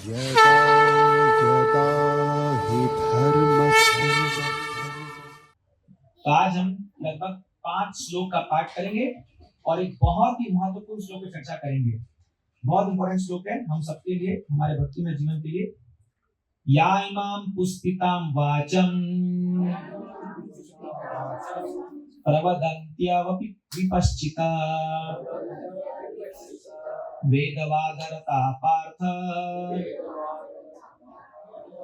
यदा यदा हि धर्मस्य। आज हम लगभग 5 श्लोक का पाठ करेंगे और एक बहुत ही महत्वपूर्ण श्लोक पर चर्चा करेंगे। बहुत इंपॉर्टेंट श्लोक है हम सबके लिए, हमारे भक्तिमय जीवन के लिए। या इमाम पुष्पितां वाचम प्रवदन्त्यवपि विपश्चिता वेदवादरता पार्थ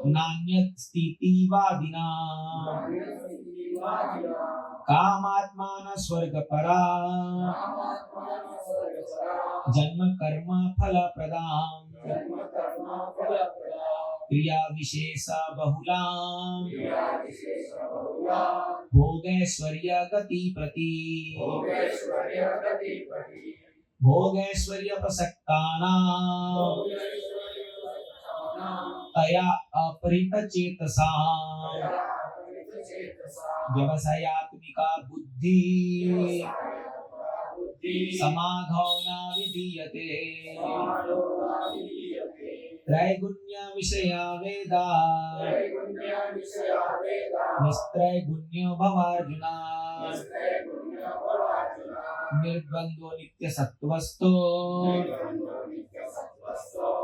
नान्यस्तीतिवादिना कामात्मान स्वर्गपरा जन्म कर्म फल प्रदान क्रिया विशेष बहुलां भोगैश्वर्य गति प्रति भोगैश्वर्य प्रसक्तानां तया अपहृत चेतसां व्यवसायात्मिका बुद्धि समाधौ न विधीयते त्रैगुण्य विषया वेदा निस्त्रैगुण्यो भवार्जुना निर्द्वन्द्वो नित्य सत्त्वस्थो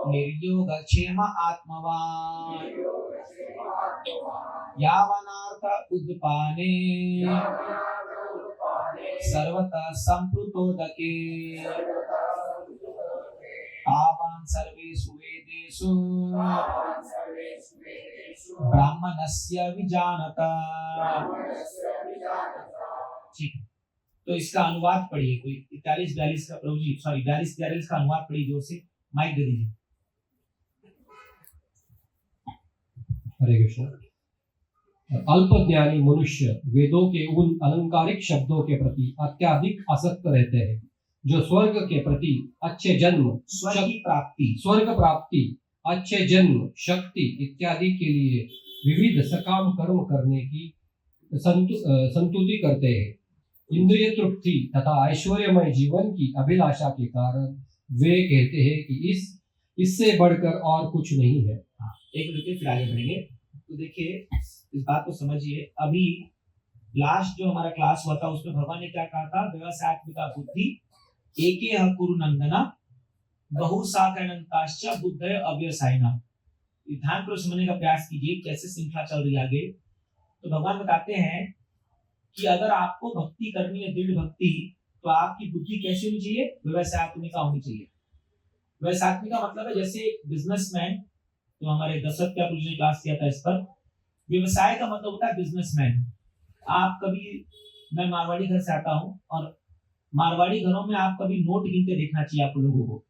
निर्योगक्षेम आत्मवान् यावनार्थ उद्पाने सर्वतः संप्लुतोदके तावान् सर्वेषु वेदेषु ब्राह्मणस्य विजानता। ठीक, तो इसका अनुवाद पढ़िए कोई 41-42 का, प्रभु जी सॉरी 42-43 का अनुवाद पढ़िए जोर से, माइक दे दीजिए। हरे कृष्ण। अल्पज्ञानी मनुष्य वेदों के उन अलंकारिक शब्दों के प्रति अत्यधिक आसक्त रहते हैं जो स्वर्ग के प्रति अच्छे जन्म, स्वर्ग प्राप्ति, अच्छे जन्म, शक्ति इत्यादि के लिए विविध सकाम कर्म करने की संतुति करते हैं। इंद्रिय तृप्ति तथा ऐश्वर्यमय जीवन की अभिलाषा के कारण वे कहते हैं कि इससे बढ़कर और कुछ नहीं है। एक मिनट फिर आगे बढ़ेंगे। तो देखिए इस बात को समझिए, अभी लास्ट जो हमारा क्लास हुआ था उसमें भगवान ने क्या कहा था? व्यवसायात्मिका बुद्धि एके कुरु नंदना बहुशाखानंताश्च बुद्धय अव्यवसायिना। ध्यान पूर्वक समझने का प्रयास कीजिए कैसे श्रृंखला चल रही है आगे। तो भगवान बताते हैं कि अगर आपको भक्ति करनी है, दृढ़ भक्ति, तो आपकी बुद्धि कैसी होनी चाहिए? व्यवसायात्मिका होनी चाहिए। व्यवसायात्मिका मतलब है जैसे बिजनेसमैन, तो हमारे दशरथ क्या ने क्लास किया था इस पर। व्यवसाय का मतलब होता है बिजनेसमैन। आप कभी, मैं मारवाड़ी घर से आता हूँ और मारवाड़ी घरों में आप कभी नोट गिनते देखना चाहिए आप लोगों को।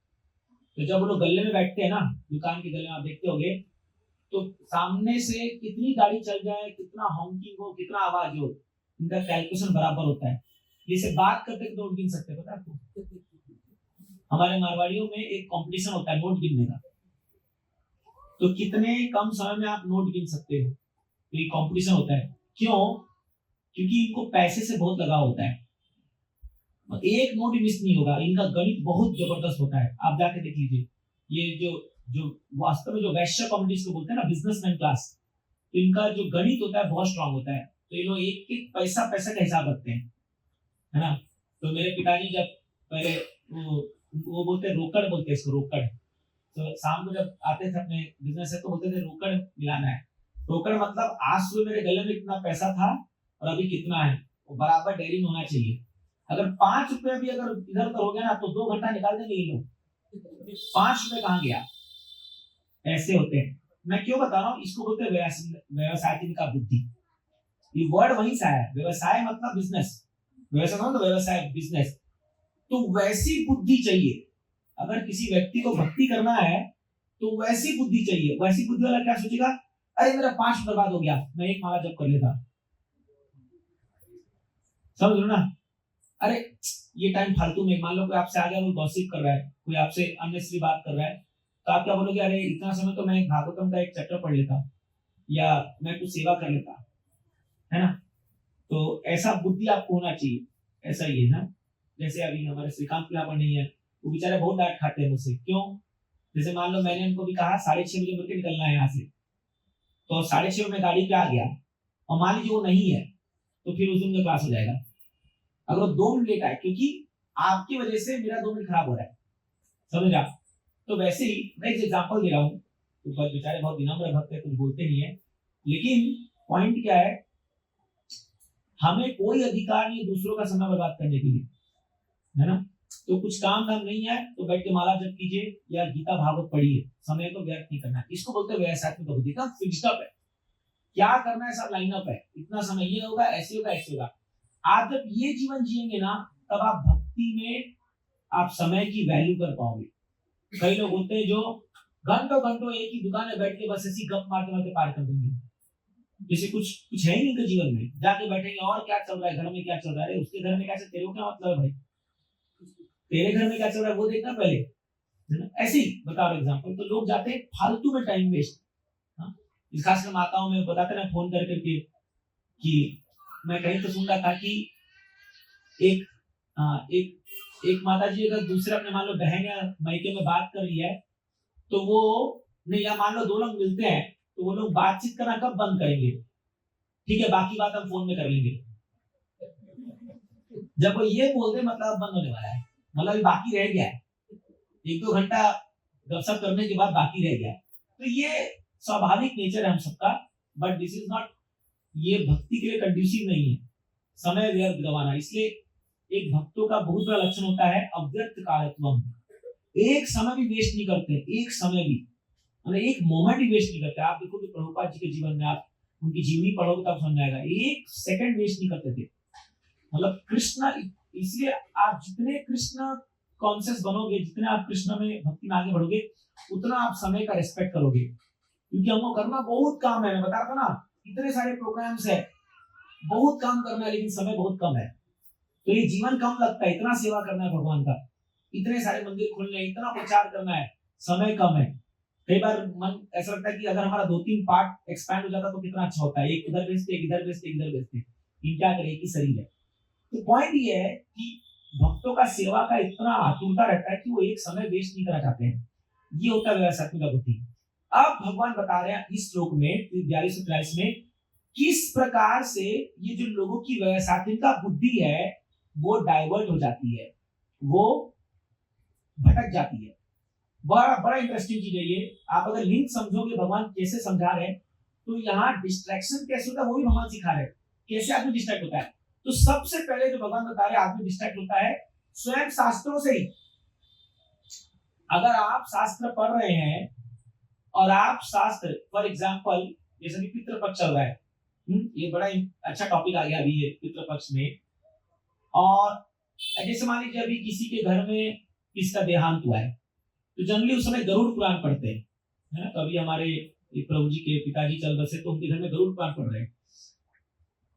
तो जब वो लोग गले में बैठते हैं ना, दुकान के गले में आप देखते होंगे, तो सामने से कितनी गाड़ी चल जाए, कितना हॉन्किंग हो, कितना आवाज हो, इनका कैलकुलेशन बराबर होता है। जैसे बात करते नोट गिन सकते हैं, पता है आपको? हमारे मारवाड़ियों में एक कंपटीशन होता है नोट गिनने का। तो कितने कम समय में आप नोट गिन सकते हो, तो ये कंपटीशन होता है। क्यों? क्योंकि इनको पैसे से बहुत लगाव होता है। एक नोट मिस नहीं होगा। इनका गणित बहुत जबरदस्त होता है, आप जाके देख लीजिए। ये जो वास्तव में जो वैश्य कम्युनिटीज को बोलते हैं ना, बिजनेसमैन क्लास, तो इनका जो गणित होता है बहुत स्ट्रांग होता है। तो ये लोग एक एक पैसा पैसा का हिसाब रखते हैं, है ना। तो मेरे पिताजी जब पहले वो बोलते हैं रोकड़, बोलते हैं इसको रोकड़। तो शाम को जब आते थे अपने बिजनेस से तो बोलते थे रोकड़ मिलाना है। रोकड़ मतलब आज सुबह मेरे गले में कितना पैसा था और अभी कितना है, वो बराबर डेयरी में होना चाहिए। अगर 5 रुपए भी अगर इधर उधर हो गया ना, तो 2 घंटा निकाल देंगे ये लोग। 5 रुपए कहाँ गया, ऐसे होते हैं। मैं क्यों बता रहा हूँ, इसको बोलते हैं व्यवसायात्मिका बुद्धि। ये वर्ड वहीं से आया है। व्यवसाय मतलब बिजनेस, व्यवसाय मतलब व्यवसाय बिजनेस। तो वैसी बुद्धि चाहिए। अगर किसी व्यक्ति को भक्ति करना है तो वैसी बुद्धि चाहिए। वैसी बुद्धि वाला क्या सोचेगा? अरे मेरा 5 बर्बाद हो गया, मैं एक माला जप कर लेता। समझ लो ना। अरे ये टाइम फालतू में, मान लो कोई आपसे आ गया, वो गॉसिप कर रहा है, कोई आपसे अननेसेसरी बात कर रहा है, तो आप क्या बोलोगे? अरे इतना समय तो मैं भागवतम का एक चैप्टर पढ़ लेता, या मैं कुछ सेवा कर लेता, है ना। तो ऐसा बुद्धि आपको होना चाहिए। ऐसा ही है ना। जैसे अभी हमारे श्रीकांत पिलामण नहीं है, वो बेचारे बहुत डांट खाते हैं मुझसे। क्यों? जैसे मान लो मैंने उनको भी कहा 6:30 बजे मुझे निकलना है यहाँ से, तो 6:30 में गाड़ी पे आ गया और मान लीजिए वो नहीं है, तो फिर उस दिन क्लास हो जाएगा। अगर वो 2 मिनट लेट आए, क्योंकि आपकी वजह से मेरा 2 मिनट खराब हो रहा है, समझ आप। तो वैसे ही मैं एक एग्जांपल दे रहा हूँ, तो बेचारे बहुत विनम्र भक्त है, कुछ बोलते नहीं है, लेकिन पॉइंट क्या है, हमें कोई अधिकार नहीं दूसरों का समय बर्बाद करने के लिए, है ना। तो कुछ काम धाम नहीं है तो बैठ के माला जप कीजिए या गीता भागवत पढ़िए, समय को व्यर्थ नहीं करना। इसको बोलते हैं व्यवसायत्मक बुद्धि का फिक्स्ड अप है, क्या करना है सब लाइन अप है, इतना समय ये होगा, ऐसे होगा, ऐसे होगा। आप जब ये जीवन जिएंगे ना, तब आप भक्ति में आप समय की वैल्यू कर पाओगे। कई लोग होते हैं जो घंटों घंटों एक ही दुकान में बैठ के बस ऐसी गप मारते मारते पार कर देंगे, जैसे कुछ है ही नहीं जीवन में, जाके बैठेंगे और क्या चल रहा है घर में, क्या चल रहा है, उसके घर में क्या चल, तेरे को क्या मतलब है भाई, तेरे घर में क्या चल रहा है वो देखना पहले, है ना। ऐसे ही बता रहा एग्जांपल, तो लोग जाते हैं फालतू में टाइम वेस्ट। इस खासकर माताओं में बताते ना फोन कर करके कि मैं कहीं तो सुन रहा था कि एक माता जी अगर दूसरे अपने मान लो बहन या मायके में बात कर रही है, तो वो नहीं, या मान लो 2 लोग मिलते हैं तो वो लोग बातचीत करना कब बंद करेंगे, ठीक है बाकी बात हम फोन में कर लेंगे। जब वो ये बोल दे मतलब बंद होने वाला है, मतलब बाकी रह गया है, 1-2 घंटा गपशप करने के बाद बाकी रह गया है। तो ये स्वाभाविक नेचर है हम सबका, बट दिस इज नॉट, ये भक्ति के लिए कंड्यूसिव नहीं है समय व्यर्थ गंवाना। इसलिए एक भक्तों का बहुत बड़ा लक्षण होता है अव्यर्थ कालत्वम, एक समय भी वेस्ट नहीं करते, एक समय भी, मतलब एक मोमेंट भी वेस्ट नहीं करते। आप देखोगे प्रभुपाद जी के जीवन में, आप उनकी जीवनी पढ़ोगे तब समझ आएगा, एक सेकंड वेस्ट नहीं करते थे। मतलब कृष्ण, इसलिए आप जितने कृष्ण कॉन्शियस बनोगे, जितने आप कृष्ण में भक्ति में आगे बढ़ोगे, उतना आप समय का रिस्पेक्ट करोगे, क्योंकि हमको करना बहुत काम है। मैं बता रहा था ना, इतने सारे प्रोग्राम्स है, बहुत काम करना है, लेकिन समय बहुत कम है। तो ये जीवन कम लगता है, इतना सेवा करना है भगवान का, इतने सारे मंदिर खोलने, इतना प्रचार करना है, समय कम है। कई बार मन ऐसा लगता है कि अगर हमारा 2-3 पार्ट एक्सपैंड हो जाता तो कितना अच्छा होता है, एक उधर बेचते, एक इधर बेचते, एक इधर बेचते, इन क्या करें, कि शरीर है। तो पॉइंट ये है कि भक्तों का सेवा का इतना आतुरता रहता है कि वो एक समय वेस्ट नहीं करना चाहते हैं, ये होता है व्यवसायत्मक बुद्धि। अब भगवान बता रहे हैं इस श्लोक में 42-43 में, किस प्रकार से ये जो लोगों की व्यवसायत्मक बुद्धि है वो डाइवर्ट हो जाती है, वो भटक जाती है। बड़ा बड़ा इंटरेस्टिंग चीज है ये। आप अगर लिंक समझोगे भगवान कैसे समझा रहे हैं, तो यहाँ डिस्ट्रैक्शन कैसे होता है वो भी भगवान सिखा रहे हैं, कैसे आदमी डिस्ट्रैक्ट होता है। तो सबसे पहले जो भगवान बता रहे हैं आदमी डिस्ट्रैक्ट होता है स्वयं शास्त्रों से ही। अगर आप शास्त्र पढ़ रहे हैं और आप शास्त्र, फॉर एग्जाम्पल जैसे कि पितृपक्ष चल रहा है, ये बड़ा अच्छा टॉपिक आ गया अभी ये पितृपक्ष में, और जैसे मान लीजिए अभी किसी के घर में किसका देहांत हुआ है, तो जनरली उस समय गरुड़ पुराण पढ़ते हैं, है ना। तो अभी हमारे प्रभु जी के पिताजी चल बसे, तो उनके घर में गरुड़ पुराण पढ़ रहे हैं।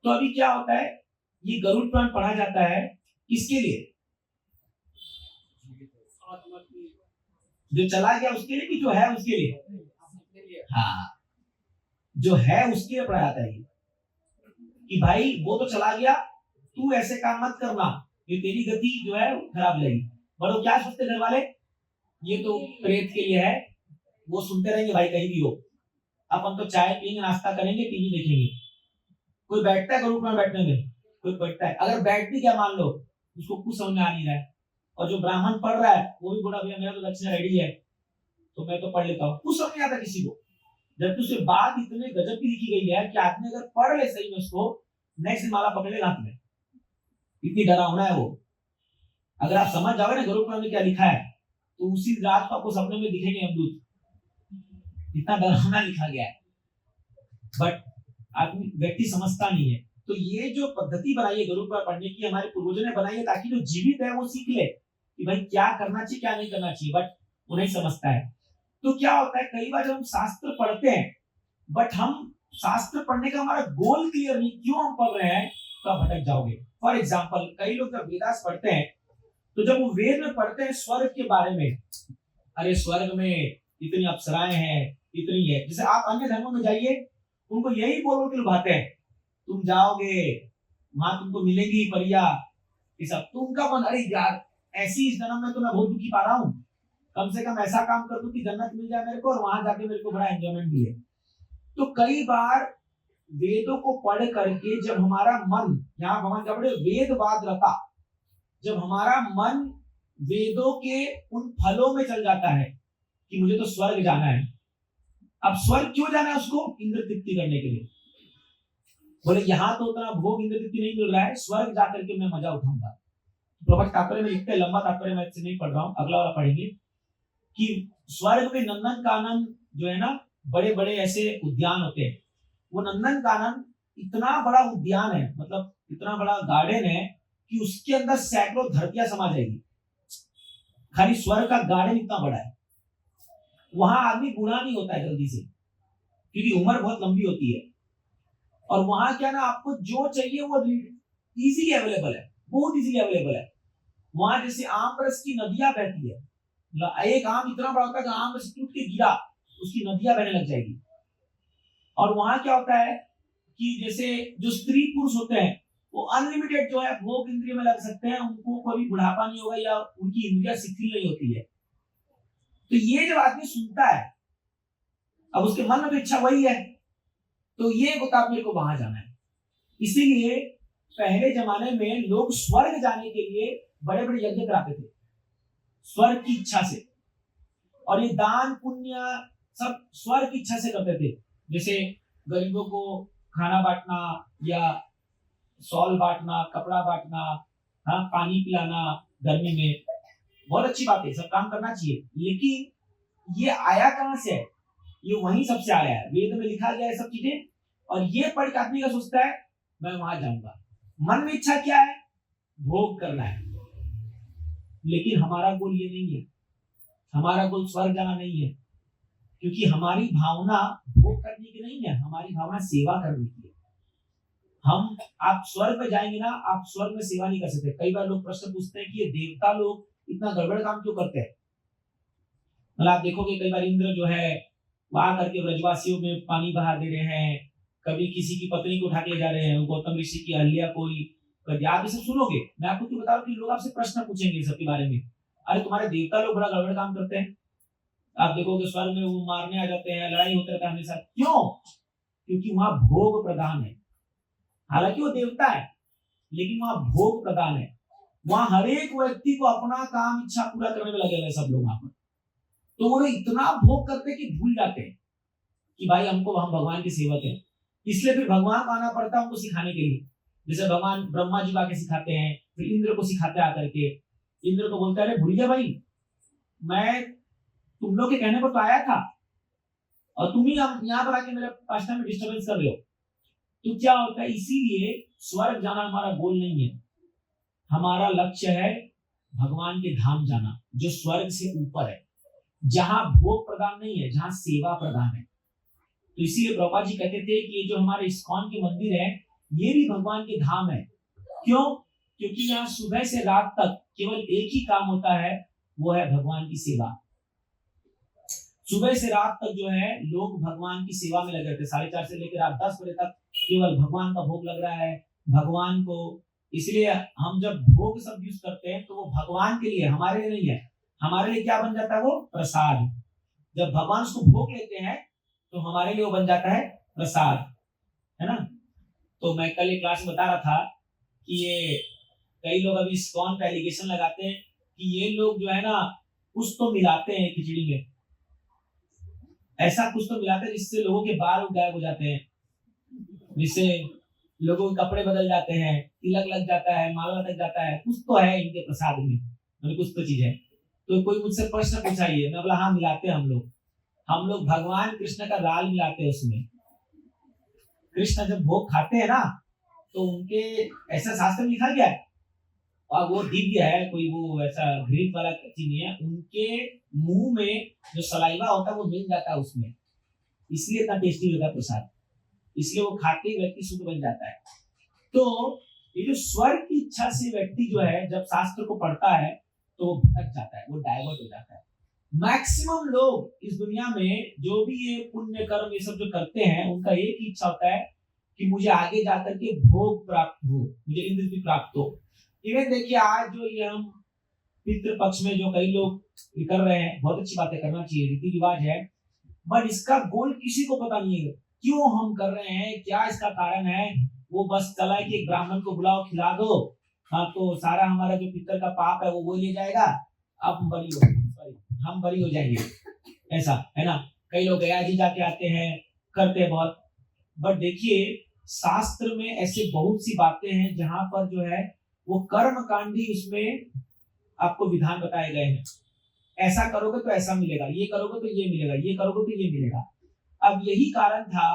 तो अभी क्या होता है, ये गरुड़ पुराण पढ़ा जाता है किसके लिए, जो चला गया उसके लिए कि जो है उसके लिए? हाँ, जो है उसके लिए पढ़ा जाता है कि भाई वो तो चला गया, तू ऐसे काम मत करना, ये तेरी गति जो है खराब लगेगी। पर वो क्या सोचते घर वाले, ये तो प्रेत के लिए है, वो सुनते रहेंगे भाई कहीं भी हो, अपन तो चाय पियेंगे, नाश्ता करेंगे, टीवी देखेंगे। कोई बैठता है गरुड़ पुराण बैठने में, कोई बैठता है, अगर बैठ भी क्या मान लो उसको कुछ समझ में आ नहीं रहा है, और जो ब्राह्मण पढ़ रहा है वो भी बोला भैया मेरा तो दक्षिणा रेडी है तो मैं तो पढ़ लेता हूँ, कुछ समझ नहीं आता किसी को। जबकि उसके बात इतने गजब की लिखी गई है कि आदमी अगर पढ़ ले सही में उसको, नेक्स्ट दिन माला पकड़ लेगा हाथ में, इतनी डरावना है वो। अगर आप समझ जाओगे ना गरुड़ पुराण में क्या लिखा है, तो उसी रात को आपको सपने में दिखेंगे यमदूत, इतना डरावना लिखा गया है, बट आदमी व्यक्ति समझता नहीं है। तो ये जो पद्धति बनाई है गरुड़ पुराण पढ़ने की, हमारे पूर्वजों ने बनाई है ताकि जो जीवित है वो सीख ले कि भाई क्या करना चाहिए क्या नहीं करना चाहिए, बट वो नहीं समझता है। तो क्या होता है, कई बार जब हम शास्त्र पढ़ते हैं, बट हम शास्त्र पढ़ने का हमारा गोल क्लियर नहीं, क्यों हम पढ़ रहे हैं, तो आप भटक जाओगे। फॉर एग्जाम्पल, कई लोग जब वेदास पढ़ते हैं, तो जब वो वेद में पढ़ते हैं स्वर्ग के बारे में, अरे स्वर्ग में इतनी अप्सराएं हैं, इतनी है, जैसे आप अन्य धर्मों में जाइए, उनको यही बोल के लुभाते हैं, तुम जाओगे वहां तुमको मिलेगी परिया, ये सब। तो उनका मन, अरे यार ऐसी इस जन्म में तो मैं बहुत दुखी पा रहा हूँ, कम से कम ऐसा काम कर दूं कि जन्नत मिल जाए मेरे को और वहां जाके मेरे को बड़ा एंजॉयमेंट मिले। तो कई बार वेदों को पढ़ करके जब हमारा मन, यहाँ भगवान क्या बोले, वेदवाद रता, जब हमारा मन वेदों के उन फलों में चल जाता है कि मुझे तो स्वर्ग जाना है। अब स्वर्ग क्यों जाना है उसको? इंद्र तृप्ति करने के लिए। बोले यहाँ तो उतना भोग इंद्र तृप्ति नहीं मिल रहा है, स्वर्ग जाकर के मैं मजा उठाऊंगा। प्रवचन तात्पर्य में लिखते हैं, लंबा तात्पर्य मैं इससे नहीं पढ़ रहा हूँ, अगला वाला पढ़ेंगे कि स्वर्ग में नंदन कानन जो है ना, बड़े बड़े ऐसे उद्यान होते हैं। वो नंदन कानन इतना बड़ा उद्यान है, मतलब इतना बड़ा गार्डन है कि उसके अंदर सैकड़ों धरतियां समा जाएगी। खाली स्वर्ग का गार्डन इतना बड़ा है। वहां आदमी बूढ़ा नहीं होता है जल्दी से, क्योंकि उम्र बहुत लंबी होती है। और वहां क्या ना, आपको जो चाहिए वो इजीली अवेलेबल है, बहुत इजीली अवेलेबल है। वहां जैसे आम रस की नदियां बहती है, एक आम इतना बड़ा होता है कि आम रस टूट के गिरा, उसकी नदियां बहने लग जाएगी। और वहां क्या होता है कि जैसे जो स्त्री पुरुष होते हैं वो अनलिमिटेड जो है भोग इंद्रिय में लग सकते हैं, उनको कोई बुढ़ापा नहीं होगा या उनकी इंद्रिया शिथिल नहीं होती है। तो ये जब आदमी सुनता है, अब उसके मन में इच्छा वही है, तो ये बता मेरे को वहां जाना है। इसीलिए पहले जमाने में लोग स्वर्ग जाने के लिए बड़े बड़े यज्ञ कराते थे स्वर्ग की इच्छा से, और ये दान पुण्य सब स्वर्ग की इच्छा से करते थे। जैसे गरीबों को खाना बांटना या सॉल बांटना, कपड़ा बांटना, हाँ, पानी पिलाना गर्मी में, बहुत अच्छी बात है, सब काम करना चाहिए। लेकिन ये आया कहां से है? ये वहीं सबसे आया है, वेद में लिखा गया है सब चीजें। और ये पढ़ के आदमी का सोचता है मैं वहां जाऊंगा, मन में इच्छा क्या है? भोग करना है। लेकिन हमारा गोल ये नहीं है, हमारा गोल स्वर्ग जाना नहीं है, क्योंकि हमारी भावना भोग करने की नहीं है, हमारी भावना सेवा करने की है। हम, आप स्वर्ग में जाएंगे ना, आप स्वर्ग में सेवा नहीं कर सकते। कई बार लोग प्रश्न पूछते हैं कि ये देवता लोग इतना गड़बड़ काम क्यों करते हैं। मतलब आप देखोगे कई बार इंद्र जो है वहां करके ब्रजवासियों में पानी बहा दे रहे हैं, कभी किसी की पत्नी को उठा के ले जा रहे हैं, गौतम ऋषि की अहल्या कोई, आप ये सब सुनोगे। मैं आपको क्यों बता रहा हूं कि लोग आपसे प्रश्न पूछेंगे सबके बारे में, अरे तुम्हारे देवता लोग बड़ा गड़बड़ काम करते हैं। आप देखोगे स्वर्ग में वो मारने आ जाते हैं, लड़ाई होते रहता है हमेशा। क्यों? क्योंकि वहां भोग प्रदान है। हालांकि वो देवता है लेकिन वहां भोग प्रदान है। वहां हर एक व्यक्ति को अपना काम इच्छा पूरा करने में लगे हुए सब लोग वहां पर। तो वो इतना भोग करते कि भूल जाते हैं कि भाई हमको, हम भगवान के सेवक हैं। इसलिए फिर भगवान को आना पड़ता है उनको सिखाने के लिए। जैसे भगवान ब्रह्मा जी आके सिखाते हैं, फिर इंद्र को सिखाते आकर के। इंद्र को बोलता है अरे भूल गया भाई, मैं तुम लोग के कहने पर तो आया था और तुम ही यहाँ पर आके मेरे आश्रम में डिस्टर्बेंस कर रहे हो। तो क्या होता है, इसीलिए स्वर्ग जाना हमारा गोल नहीं है। हमारा लक्ष्य है भगवान के धाम जाना, जो स्वर्ग से ऊपर है, जहां भोग प्रदान नहीं है, जहां सेवा प्रदान है। तो इसीलिए प्रभुपाद जी कहते थे कि ये जो हमारे इस्कॉन के मंदिर है ये भी भगवान के धाम है। क्यों? क्योंकि यहाँ सुबह से रात तक केवल एक ही काम होता है, वो है भगवान की सेवा। सुबह से रात तक जो है लोग भगवान की सेवा में लगे रहते, 4:30 से लेकर रात 10 बजे तक केवल भगवान का भोग लग रहा है भगवान को। इसलिए हम जब भोग सब यूज करते हैं तो वो भगवान के लिए, हमारे लिए नहीं है। हमारे लिए क्या बन जाता है? वो प्रसाद। जब भगवान उसको भोग लेते हैं तो हमारे लिए वो बन जाता है प्रसाद, है ना। तो मैं कल एक क्लास में बता रहा था कि ये कई लोग अभी इस्कॉन पे एलिगेशन लगाते हैं कि ये लोग जो है ना कुछ तो मिलाते हैं खिचड़ी में, ऐसा कुछ तो मिलाते हैं जिससे लोगों के बाल गायब हो जाते हैं, जिससे लोगों के कपड़े बदल जाते हैं, तिलक लग जाता है, माला लग जाता है, कुछ तो है इनके प्रसाद में, मतलब कुछ तो चीज है। तो कोई मुझसे प्रश्न पूछाइए, मैं बोला हाँ मिलाते हैं हम लोग भगवान कृष्ण का लाल मिलाते हैं उसमें। कृष्ण जब भोग खाते हैं ना तो उनके, ऐसा शास्त्र में लिखा गया है, और वो दिव्य है, कोई वो ऐसा ग्रीक वाला चीज नहीं है, उनके मुंह में जो सलाइवा होता है वो मिल जाता है उसमें, इसलिए इतना टेस्टी होता है प्रसाद, इसलिए वो खाते ही व्यक्ति शुद्ध बन जाता है। तो ये जो स्वर्ग की इच्छा से व्यक्ति जो है जब शास्त्र को पढ़ता है तो वो भटक जाता है, वो डाइवर्ट हो जाता है। मैक्सिमम लोग इस दुनिया में जो भी ये पुण्य कर्म ये सब जो करते हैं उनका एक ही इच्छा होता है कि मुझे आगे जाकर के भोग प्राप्त हो, मुझे इंद्र भी प्राप्त हो। इवन देखिए आज जो ये हम पितृ पक्ष में जो कई लोग ये कर रहे हैं, बहुत अच्छी बातें करना चाहिए, रीति रिवाज है, बट इसका गोल किसी को पता नहीं है क्यों हम कर रहे हैं, क्या इसका कारण है। वो बस चला है कि एक ब्राह्मण को बुलाओ, खिला दो, हाँ तो सारा हमारा जो पितर का पाप है वो ले जाएगा, अब हम बरी हो जाएंगे, ऐसा है ना। कई लोग गया जी जाके आते हैं, करते हैं बहुत, बट देखिए शास्त्र में ऐसे बहुत सी बातें हैं जहां पर जो है वो कर्म कांडी उसमें आपको विधान बताए गए हैं। ऐसा करोगे तो ऐसा मिलेगा, ये करोगे तो ये मिलेगा, ये करोगे तो ये मिलेगा। अब यही कारण था,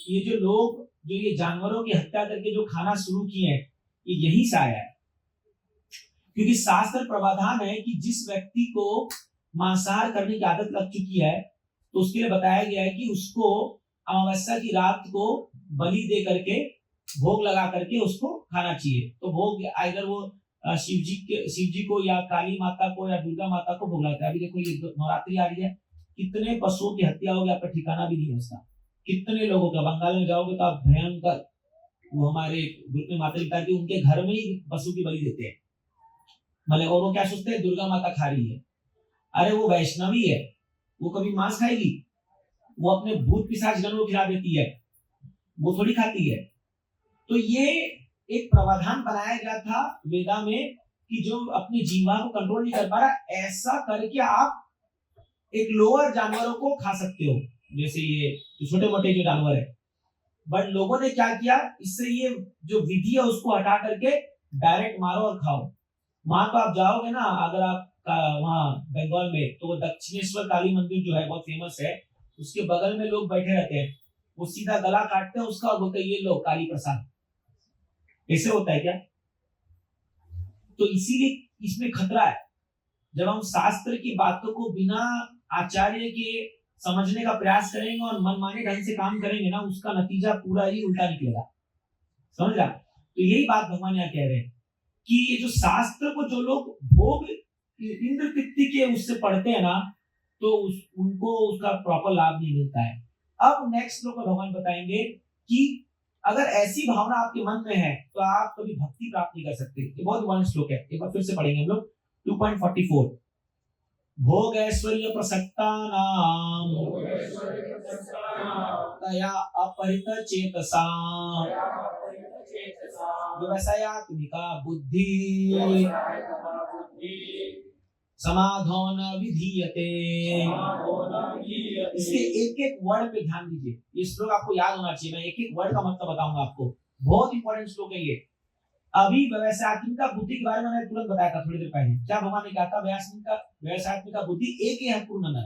ये जो लोग जो ये जानवरों की हत्या करके जो खाना शुरू किए हैं, ये यही से आया है। क्योंकि शास्त्र प्रावधान है कि जिस व्यक्ति को मांसाहार करने की आदत लग चुकी है, तो उसके लिए बताया गया है कि उसको अमावस्या की रात को बलि दे करके, भोग लगा करके उसको खाना चाहिए। तो भोग इधर वो शिव जी को या काली माता को या दुर्गा माता को भोग लगता है। अभी देखो ये नवरात्रि आ रही है, कितने पशुओं की हत्या होगी, आपका ठिकाना भी नहीं है उसका। कितने लोगों का, बंगाल में जाओगे तो आप भयंकर, वो हमारे ग्रुप में माता पिता की उनके घर में ही पशु की बलि देते हैं, भले। और वो क्या सोचते हैं, दुर्गा माता खा रही है। अरे वो वैष्णवी है, वो कभी मांस खाएगी? वो अपने भूत पिशाच गण को खिला देती है, वो थोड़ी खाती है। तो ये एक प्रावधान बनाया गया था वेदा में कि जो अपनी जीवा को कंट्रोल नहीं कर पा रहा, ऐसा करके आप एक लोअर जानवरों को खा सकते हो, जैसे ये छोटे मोटे जो जानवर है। बट लोगों ने क्या किया, इससे ये जो विधि है उसको हटा करके डायरेक्ट मारो और खाओ। वहां तो आप जाओगे ना, अगर आप वहां बंगाल में, तो वो दक्षिणेश्वर काली मंदिर जो है बहुत फेमस है, उसके बगल में लोग बैठे रहते हैं, वो सीधा गला काटते हैं उसका और बोलते हैं ये लो काली प्रसाद। ऐसे होता है क्या? तो इसीलिए इसमें खतरा है। जब हम शास्त्र की बातों को बिना आचार्य के समझने का प्रयास करेंगे और मनमाने ढंग से काम करेंगे ना, उसका नतीजा पूरा ही उल्टा निकलेगा, समझ रहा। तो यही बात भगवान यहाँ कह रहे हैं कि ये जो शास्त्र को जो लोग भोग इंद्र तृप्ति के उससे पढ़ते हैं ना, तो उनको उसका प्रॉपर लाभ नहीं मिलता है। अब नेक्स्ट श्लोक में भगवान बताएंगे कि अगर ऐसी भावना आपके मन में है तो आप कभी भक्ति प्राप्त नहीं कर सकते। ये बहुत इंपॉर्टेंट श्लोक है, एक बार फिर से पढ़ेंगे हम लोग। 2.44 भोग ऐश्वर्य प्रसक्ता नाम तया अपहृत चेतसा व्यवसायात्मिका बुद्धि समाधो न विधीयते। इसके एक एक वर्ड पे ध्यान दीजिए, ये श्लोक आपको याद होना चाहिए। मैं एक एक वर्ड का मतलब बताऊंगा आपको, बहुत इंपॉर्टेंट श्लोक है ये। अभी व्यवसायात्मिका बुद्धि के बारे में मैंने तुरंत बताया था थोड़ी देर पहले। क्या भगवान ने कहा था? व्यवसायात्मिका बुद्धि एक ही है पूर्ण,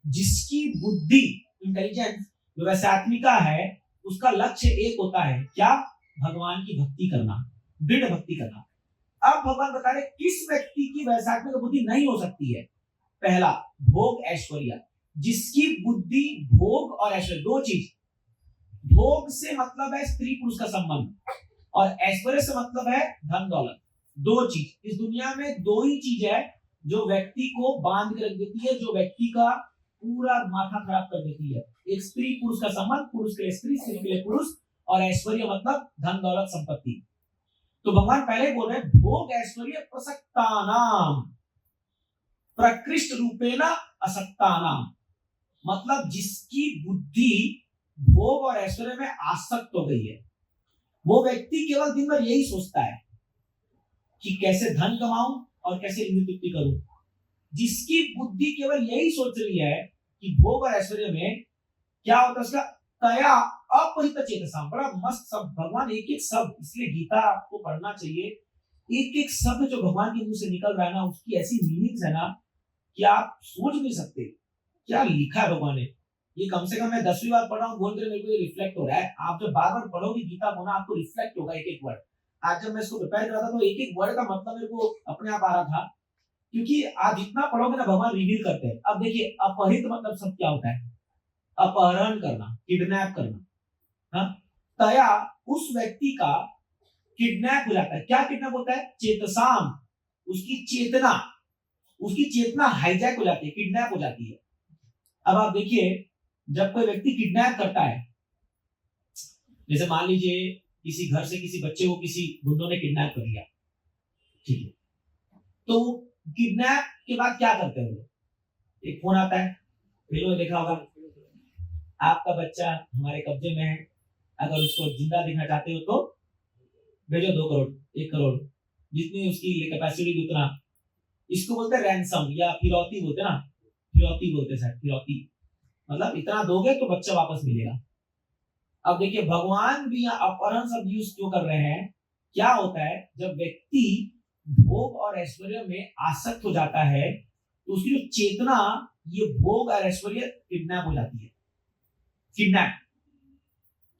जिसकी बुद्धि इंटेलिजेंस व्यवसायात्मिका है, उसका लक्ष्य एक होता है, क्या? भगवान की भक्ति करना, दृढ़ भक्ति करना। अब भगवान बता रहे किस व्यक्ति की व्यवसायात्मिक बुद्धि नहीं हो सकती है। पहला, भोग ऐश्वर्य, जिसकी बुद्धि भोग और ऐश्वर्य, दो चीज। भोग से मतलब है स्त्री पुरुष का संबंध, और ऐश्वर्य से मतलब है धन दौलत। दो चीज इस दुनिया में, दो ही चीज है जो व्यक्ति को बांध के रख देती है, जो व्यक्ति का पूरा माथा खराब कर देती है। एक स्त्री पुरुष का संबंध, पुरुष के लिए स्त्री, स्त्री के लिए पुरुष, और ऐश्वर्य मतलब धन दौलत संपत्ति। तो भगवान पहले बोल रहे भोग ऐश्वर्य प्रसक्तानाम प्रकृष्ट रूपेण असक्तानाम, मतलब जिसकी बुद्धि भोग और ऐश्वर्य में आसक्त हो गई है, वो व्यक्ति केवल दिन भर यही सोचता है कि कैसे धन कमाऊं और कैसे इंद्रिय तृप्ति करूं। जिसकी बुद्धि केवल यही सोच रही है कि भोग और ऐश्वर्य में क्या होता है, उसका तया अपहृत चेतसा। बड़ा मस्त शब्द, भगवान एक एक शब्द, इसलिए गीता आपको पढ़ना चाहिए। एक एक शब्द जो भगवान के मुंह से निकल रहा है ना, उसकी ऐसी मीनिंग्स है ना कि आप सोच नहीं सकते क्या लिखा है भगवान ने। ये कम से कम मैं 10वीं बार पढ़ रहा हूँ, बोल कर मेरे को ये रिफ्लेक्ट हो रहा है। आप जब बार बार पढ़ोगे गीता को ना, आपको रिफ्लेक्ट होगा एक एक वर्ड। आज जब मैं इसको प्रिपेयर कर रहा था तो एक एक वर्ड का मतलब मेरे को अपने आप आ रहा था, क्योंकि आज जितना पढ़ोगे ना भगवान रिवील करते हैं। अब देखिए, अपहृत मतलब सब क्या होता है? अपहरण करना, किडनैप करना। हाँ, तया उस व्यक्ति का किडनैप हो जाता है। क्या किडनैप होता है? चेतसाम, उसकी चेतना, उसकी चेतना हाईजैक हो जाती है, किडनैप हो जाती है। अब आप देखिए, जब कोई व्यक्ति किडनैप करता है, जैसे मान लीजिए किसी घर से किसी बच्चे को किसी गुंडों ने किडनैप कर लिया, ठीक है, तो किडनैप के बाद क्या करते हैं वो लोग? एक फोन आता है, फिल्म में देखा होगा, आपका बच्चा हमारे कब्जे में है, अगर उसको जिंदा देखना चाहते हो तो भेजो 2 करोड़ 1 करोड़, जितनी उसकी कैपेसिटी उतना। इसको बोलते हैं रैंसम या फिरौती बोलते हैं ना, फिरौती बोलते हैं शायद, फिरौती मतलब इतना दोगे तो बच्चा वापस मिलेगा। अब देखिए भगवान भी यहाँ अपहरण शब्द यूज क्यों कर रहे हैं? क्या होता है जब व्यक्ति भोग और ऐश्वर्य में आसक्त हो जाता है तो उसकी जो चेतना, ये भोग और ऐश्वर्य किडनैप हो जाती है, किडनैप।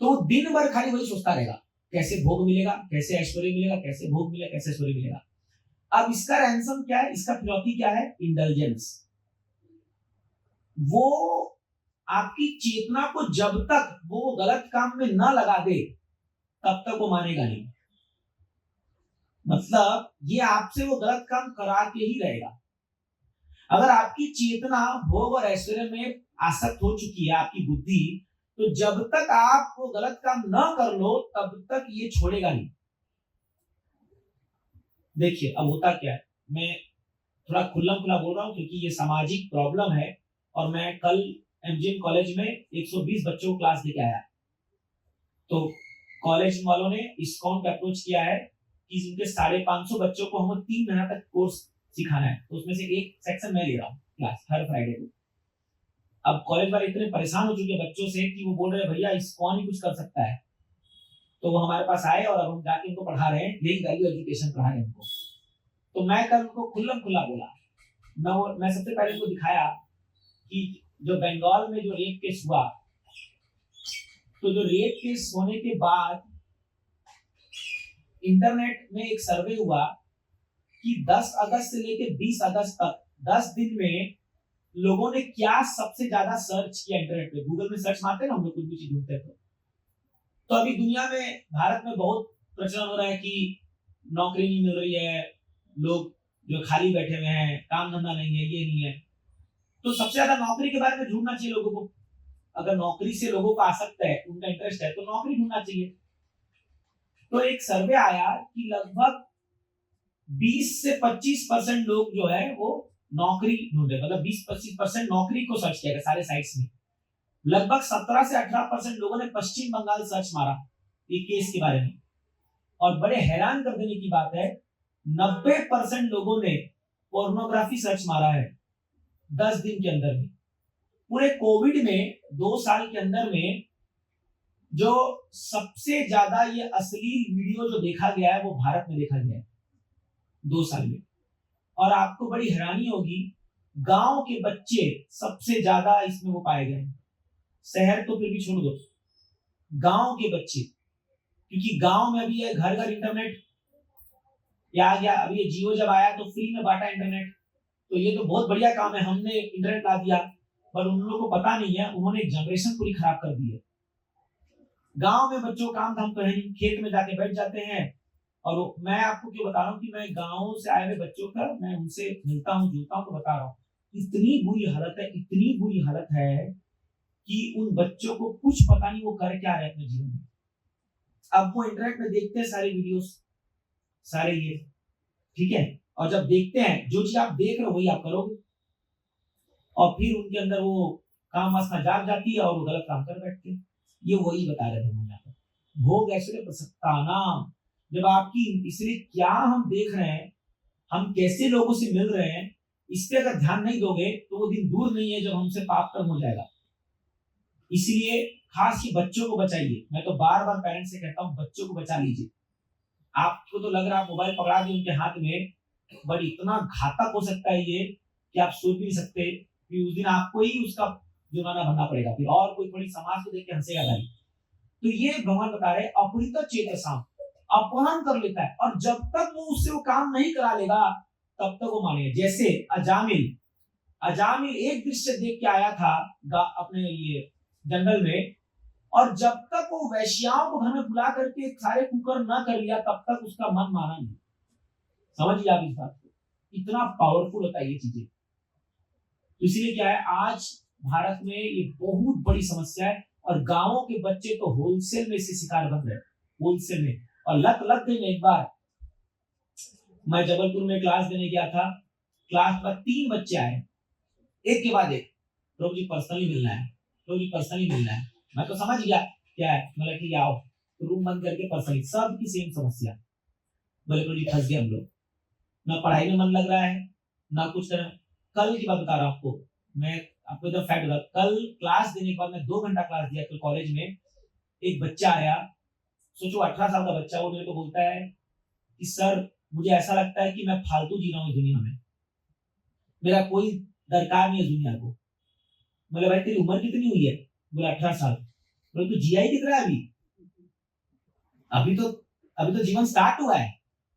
तो दिन भर खाली वही सोचता रहेगा, कैसे भोग मिलेगा, कैसे ऐश्वर्य मिलेगा, कैसे भोग मिलेगा, कैसे ऐश्वर्य मिलेगा। अब इसका रैंसम क्या है, इसका फिरौती क्या है? इंडल्जेंस। वो आपकी चेतना को जब तक वो गलत काम में न लगा दे तब तक वो मानेगा नहीं। मतलब ये आपसे वो गलत काम करा के ही रहेगा। अगर आपकी चेतना भोग और ऐश्वर्य में आसक्त हो चुकी है, आपकी बुद्धि, तो जब तक आप वो गलत काम न कर लो तब तक ये छोड़ेगा नहीं। देखिए अब होता क्या है, मैं थोड़ा खुल्लम खुला बोल रहा हूं क्योंकि ये सामाजिक प्रॉब्लम है। और मैं कल एमजीएम कॉलेज में 120 बच्चों को क्लास लेके आया, तो कॉलेज वालों ने इस्कॉन पे अप्रोच किया है कि उनके 550 बच्चों को हमें 3 महीना तक कोर्स सिखाना है, तो उसमें से एक सेक्शन मैं ले रहा हूँ क्लास हर फ्राइडे को। अब कॉलेज वाले इतने परेशान हो चुके हैं बच्चों से कि वो बोल रहे हैं भैया इस्कॉन ही कुछ कर सकता है। तो वो हमारे पास आए और अब हम जाके उनको पढ़ा रहे हैं, यही वैल्यू एजुकेशन पढ़ा रहे हैं उनको। तो मैं कल उनको खुल्लम खुला बोला, मैं सबसे पहले उनको दिखाया कि जो बंगाल में जो रेप केस हुआ, तो जो रेप केस होने के बाद इंटरनेट में एक सर्वे हुआ कि 10 अगस्त से लेकर 20 अगस्त तक 10 दिन में लोगों ने क्या सबसे ज्यादा सर्च किया इंटरनेट पे। गूगल में सर्च मारते हैं ना हम लोग, कुछ भी चीज ढूंढते हैं तो अभी दुनिया में, भारत में बहुत प्रचलन हो रहा है कि नौकरी नहीं मिल रही है, लोग जो खाली बैठे हुए हैं, काम धंधा नहीं है, ये नहीं है। तो सबसे ज्यादा नौकरी के बारे में ढूंढना चाहिए लोगों को। अगर नौकरी से लोगों को आसक्त है, उनका इंटरेस्ट है, तो नौकरी ढूंढना चाहिए। तो एक सर्वे आया कि लगभग 20 से 25% लोग जो है वो नौकरी ढूंढे, मतलब 20-25% नौकरी को सर्च किया सारे साइट्स में। लगभग 17 से 18% लोगों ने पश्चिम बंगाल सर्च मारा ये केस के बारे में। और बड़े हैरान कर देने की बात है, 90% लोगों ने पोर्नोग्राफी सर्च मारा है 10 दिन के अंदर में। पूरे कोविड में 2 साल के अंदर में जो सबसे ज्यादा ये अश्लील वीडियो जो देखा गया है वो भारत में देखा गया है 2 साल में। और आपको बड़ी हैरानी होगी, गांव के बच्चे सबसे ज्यादा इसमें वो पाए गए। शहर तो फिर भी छोड़ दो, गांव के बच्चे, क्योंकि गांव में अभी घर घर इंटरनेट आ गया। अभी ये जियो जब आया तो फ्री में बांटा इंटरनेट, तो ये तो बहुत बढ़िया काम है, हमने इंटरनेट ला दिया। पर उन लोगों को पता नहीं है, उन्होंने एक जनरेशन पूरी खराब कर दी है। गांव में बच्चों काम धाम तो है नहीं, खेत में जाके बैठ जाते हैं। और मैं आपको क्यों बता रहा हूँ कि मैं गाँव से आए हुए बच्चों का, मैं उनसे मिलता हूँ जुलता हूँ तो बता रहा हूँ, इतनी बुरी हालत है, इतनी बुरी हालत है कि उन बच्चों को कुछ पता नहीं वो कर क्या रहे अपने जीवन में। अब वो इंटरनेट में देखते हैं सारे वीडियोस, सारे ये, ठीक है। और जब देखते हैं, जो चीज आप देख रहे हो वही आप करोगे, और फिर उनके अंदर वो काम वासना जाग जाती है और वो गलत काम कर बैठते हैं। ये वही बता रहे थे हम यहाँ पर, भोग ऐश्वर्य प्रसक्तानाम। जब आपकी, इसलिए क्या हम देख रहे हैं, हम कैसे लोगों से मिल रहे हैं, इस पे अगर ध्यान नहीं दोगे तो वो दिन दूर नहीं है जब हमसे पाप कर्म हो जाएगा। इसलिए खास ही बच्चों को बचाइए। मैं तो बार बार पेरेंट्स से कहता हूँ, बच्चों को बचा लीजिए। आपको तो लग रहा है मोबाइल पकड़ा दिए उनके हाथ में, बट इतना घातक हो सकता है ये कि आप सोच भी नहीं सकते कि उस दिन आपको ही उसका जुर्माना भरना पड़ेगा, फिर और कोई थोड़ी समाज को देख के हंसेगा नहीं। तो ये भगवान बता रहे, अपहृत चेतसाम, अपहरण कर लेता है, और जब तक वो उससे वो काम नहीं करा लेगा तब तक वो मानेगा। जैसे अजामिल एक दृश्य देख के आया था अपने ये जंगल में, और जब तक वो वैश्याओं को घर में बुला करके सारे कुकर न कर लिया तब तक उसका मन माना नहीं। समझिए आप इस बात को, इतना पावरफुल होता है ये चीजें। तो इसलिए क्या है, आज भारत में ये बहुत बड़ी समस्या है, और गांवों के बच्चे तो होलसेल में इसके शिकार बन रहे हैं, होलसेल में। और लत लग गई। एक बार मैं जबलपुर में क्लास देने गया था, क्लास में 3 बच्चे आए, एक के बाद एक, प्रभु जी पर्सनली मिलना है, प्रभु जी पर्सनली मिलना है। मैं तो समझ गया क्या है, मतलब ठीक है आओ, तो रूम बंद करके पर्सनली, सबकी सेम समस्या। बोले प्रभु जी फंस गए हम लोग, ना पढ़ाई में मन लग रहा है ना कुछ कर। कल की बात बता रहा हूँ आपको, मैं आपको एकदम फैक्ट बता, कल क्लास देने के बाद मैं 2 घंटा क्लास दिया कल कॉलेज में। एक बच्चा आया, सोचो 18 साल का बच्चा, वो मेरे को बोलता है कि सर मुझे ऐसा लगता है कि मैं फालतू जी रहा हूँ दुनिया में, मेरा कोई दरकार नहीं है दुनिया को। बोले भाई तेरी उम्र कितनी हुई है? बोला 18 साल। बोले तू जिया ही कितना है अभी तो जीवन स्टार्ट हुआ है,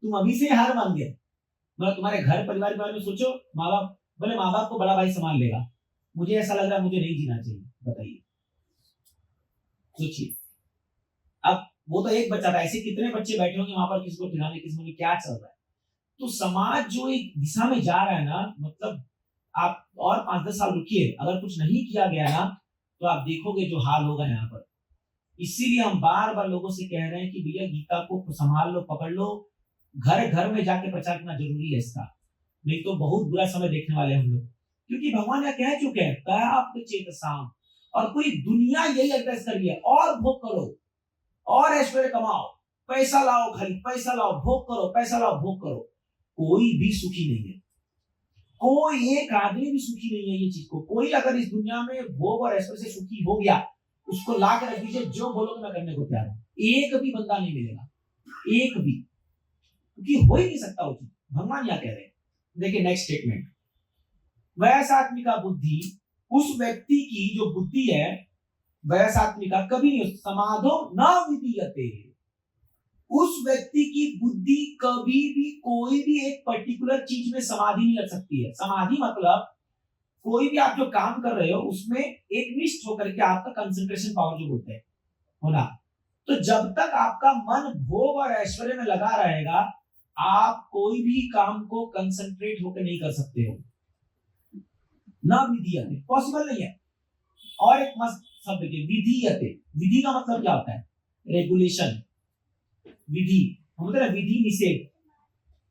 तुम अभी से हार मान गए। बोला तुम्हारे घर परिवार के बारे में सोचो, माँ बाप, बोले माँ बाप को बड़ा भाई संभाल लेगा, मुझे ऐसा लग रहा है मुझे नहीं जीना चाहिए। बताइए, सोचिए। अब वो तो एक बच्चा था, ऐसे कितने बच्चे बैठे होंगे वहां पर, किसको ठिकाने किसको नहीं, क्या चल रहा है। तो समाज जो एक दिशा में जा रहा है ना, मतलब आप और 5-10 साल रुकिए, अगर कुछ नहीं किया गया ना तो आप देखोगे जो हाल होगा यहाँ पर। इसीलिए हम बार बार लोगों से कह रहे हैं कि भैया गीता को संभाल लो, पकड़ लो, घर घर में जाके प्रचार करना जरूरी है इसका, नहीं तो बहुत बुरा समय देखने वाले हम लोग। क्योंकि भगवान यह कह चुके हैं पर्याप्त चेतसाम, और पूरी दुनिया यही एड्रेस कर रही है, और भोग करो और ऐश्वर्य कमाओ, पैसा लाओ, खाली पैसा लाओ, भोग करो, पैसा लाओ, भोग करो। कोई भी सुखी नहीं है, कोई एक आदमी भी सुखी नहीं है ये चीज को। कोई अगर इस दुनिया में भोग और ऐश्वर्य से सुखी हो गया, उसको ला कर रख दीजिए, जो बोलोगे मैं करने को तैयार हूं, एक भी बंदा नहीं मिलेगा, एक भी, क्योंकि हो ही नहीं सकता वो चीज। भगवान क्या कह रहे हैं, देखिए नेक्स्ट स्टेटमेंट, वयसात्मिका बुद्धि, उस व्यक्ति की जो बुद्धि है वयसात्मिका कभी नहीं, समाधो न विधीयते, उस व्यक्ति की बुद्धि कभी भी कोई भी एक पर्टिकुलर चीज में समाधि नहीं रख सकती है। समाधि मतलब कोई भी आप जो काम कर रहे हो उसमें एक निष्ठ होकर के आपका कंसंट्रेशन पावर जो बोलते हैं होना। तो जब तक आपका मन भोग और ऐश्वर्य में लगा रहेगा, आप कोई भी काम को कंसंट्रेट होकर नहीं कर सकते हो, ना विधीयते, पॉसिबल नहीं है। और एक मस्त शब्द के विधीयते, विधि का मतलब क्या होता है? रेगुलेशन, विधि, मतलब विधि निषेध।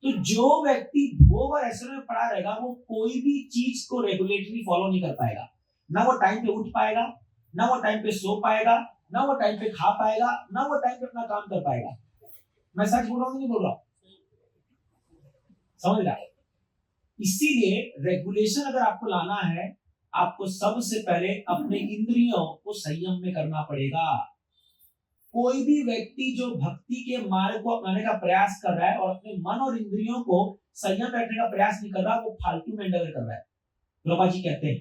तो जो व्यक्ति भोग और ऐश्वर्य में पड़ा रहेगा, वो कोई भी चीज को रेगुलेटरी फॉलो नहीं कर पाएगा, ना वो टाइम पे उठ पाएगा, ना वो टाइम पे सो पाएगा, ना वो टाइम पे खा पाएगा, ना वो टाइम पे अपना काम कर पाएगा। मैं सच बोल रहा हूँ नहीं बोल रहा हूँ, समझ रहा है? इसीलिए रेगुलेशन अगर आपको लाना है, आपको सबसे पहले अपने इंद्रियों को संयम में करना पड़ेगा। कोई भी व्यक्ति जो भक्ति के मार्ग को अपनाने का प्रयास कर रहा है और अपने मन और इंद्रियों को संयम रखने का प्रयास नहीं कर रहा, वो फालतू में एंडेवर कर रहा है। प्रभुपाद जी कहते हैं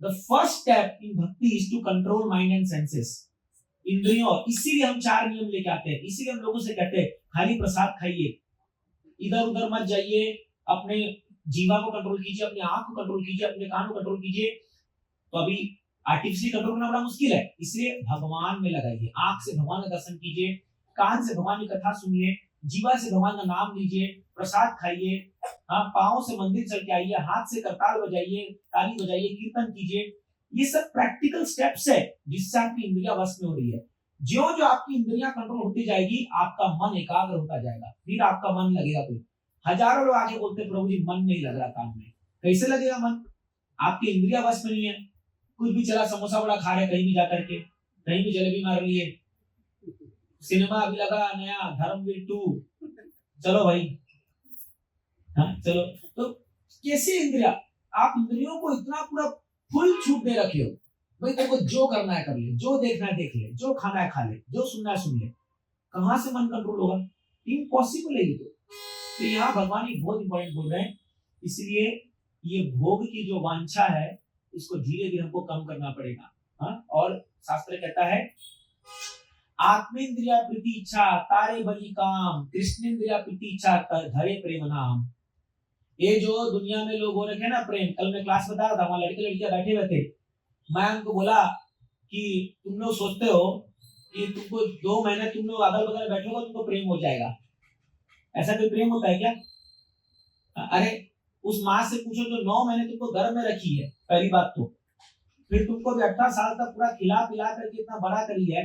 the first step in bhakti is to control mind and senses, इंद्रियों। इसीलिए हम 4 नियम लेके आते हैं, इसीलिए हम लोगों से कहते हैं खाली प्रसाद खाइए, इधर उधर मत जाइए, अपने जीवा को कंट्रोल कीजिए, अपनी आंख को कंट्रोल कीजिए, अपने कान को कंट्रोल कीजिए। तो अभी आर्टिफिशियल कंट्रोल करना बड़ा मुश्किल है, इसलिए भगवान में लगाइए, आंख से भगवान का दर्शन कीजिए, कान से भगवान की कथा सुनिए, जीवा से भगवान का नाम लीजिए, प्रसाद खाइए, हाँ, पांव से मंदिर चल के आइए, हाथ से करताल बजाइए, ताली बजाइए, कीर्तन कीजिए। ये सब प्रैक्टिकल स्टेप्स है जिससे आपकी इंद्रियां वश में हो रही है। जो जो आपकी इंद्रियां कंट्रोल होती जाएगी, आपका मन एकाग्र होता जाएगा, फिर आपका मन लगेगा। कोई हजारों लोग आगे बोलते प्रभु जी मन नहीं लग रहा काम में, कैसे लगेगा मन? आपकी इंद्रिया वश में नहीं है। कुछ भी चला, समोसा बड़ा खा रहे कहीं भी जाकर के, कहीं भी जलेबी मार रही है, सिनेमा अभी लगा नया धर्मवीर 2, चलो भाई, हाँ चलो। तो कैसे इंद्रिया, आप इंद्रियों को इतना पूरा फुल छूट दे रखे हो, भाई तेरे को जो करना है कर ले, जो देखना है देख ले, जो खाना है खा ले, जो सुनना है सुन ले। कहां से मन कंट्रोल होगा? इम्पॉसिबल है ये तो यहाँ भगवान एक बहुत इंपॉर्टेंट बोल रहे हैं। इसलिए ये भोग की जो वांछा है, इसको धीरे धीरे हमको कम करना पड़ेगा। हाँ? और शास्त्र कहता है आत्मेन्द्रिया प्रीति इच्छा तारे बलि काम, कृष्णेन्द्रिया प्रीति इच्छा धरे प्रेम नाम। ये जो दुनिया में लोग हो रखे हैं ना प्रेम, कल मैं क्लास बता रहा था, वहां लड़के लड़कियां बैठे हुए थे, मैं उनको बोला कि तुम लोग सोचते हो कि तुमको 2 महीने तुम लोग अगल बगल बैठोगे तुमको प्रेम हो जाएगा, ऐसा कोई प्रेम होता है क्या? अरे उस माँ से पूछो जो 9 महीने तुमको गर्भ में रखी है, पहली बात तो, फिर तुमको भी 18 साल तक पूरा खिला पिला करके इतना बड़ा करी है,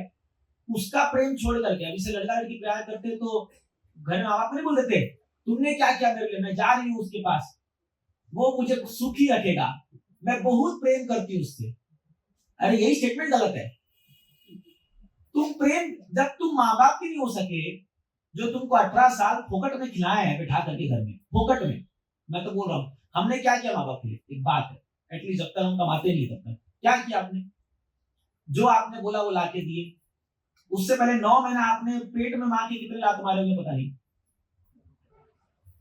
उसका प्रेम छोड़ करके, अभी से लड़का लड़की प्यार करते तो घर में आप नहीं बोल देते तुमने क्या किया मेरे लिए, मैं जा रही हूँ उसके पास, वो मुझे सुखी रखेगा, मैं बहुत प्रेम करती हूँ उससे। अरे यही स्टेटमेंट गलत है। तुम प्रेम जब तुम माँ बाप की नहीं हो सके, जो तुमको 18 साल फोकट में खिलाए हैं बैठा करके घर में, फोकट में, मैं तो बोल रहा हूँ, हमने क्या किया माँ बाप के लिए? एक बात है, एटलीस्ट जब तक हम कमाते नहीं तब तक क्या किया आपने? जो आपने बोला वो लाके दिए। उससे पहले 9 महीना आपने पेट में माँ के कितने लात मारे होंगे पता नहीं।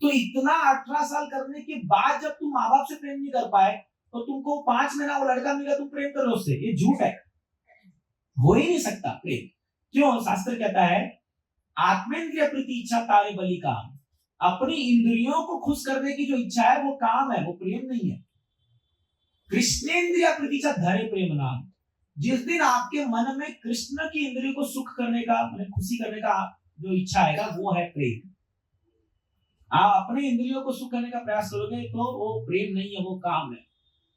तो इतना 18 साल करने के बाद जब तुम माँ बाप से प्रेम नहीं कर पाए, तो तुमको 5 महीना वो लड़का मिला, तुम प्रेम करो उससे, ये झूठ है, हो ही नहीं सकता प्रेम। क्यों? शास्त्र कहता है आत्मेंद्रिय प्रीति इच्छा तारे बलि काम। अपनी इंद्रियों को खुश करने की जो इच्छा है वो काम है, वो प्रेम नहीं है। कृष्णेन्द्रिय प्रीति इच्छा धरे प्रेम नाम। जिस दिन आपके मन में कृष्ण की इंद्रियों को सुख करने का, खुशी करने का जो इच्छा आएगा, वो है प्रेम। आप अपने इंद्रियों को सुख करने का प्रयास करोगे तो वो प्रेम नहीं है, वो काम है।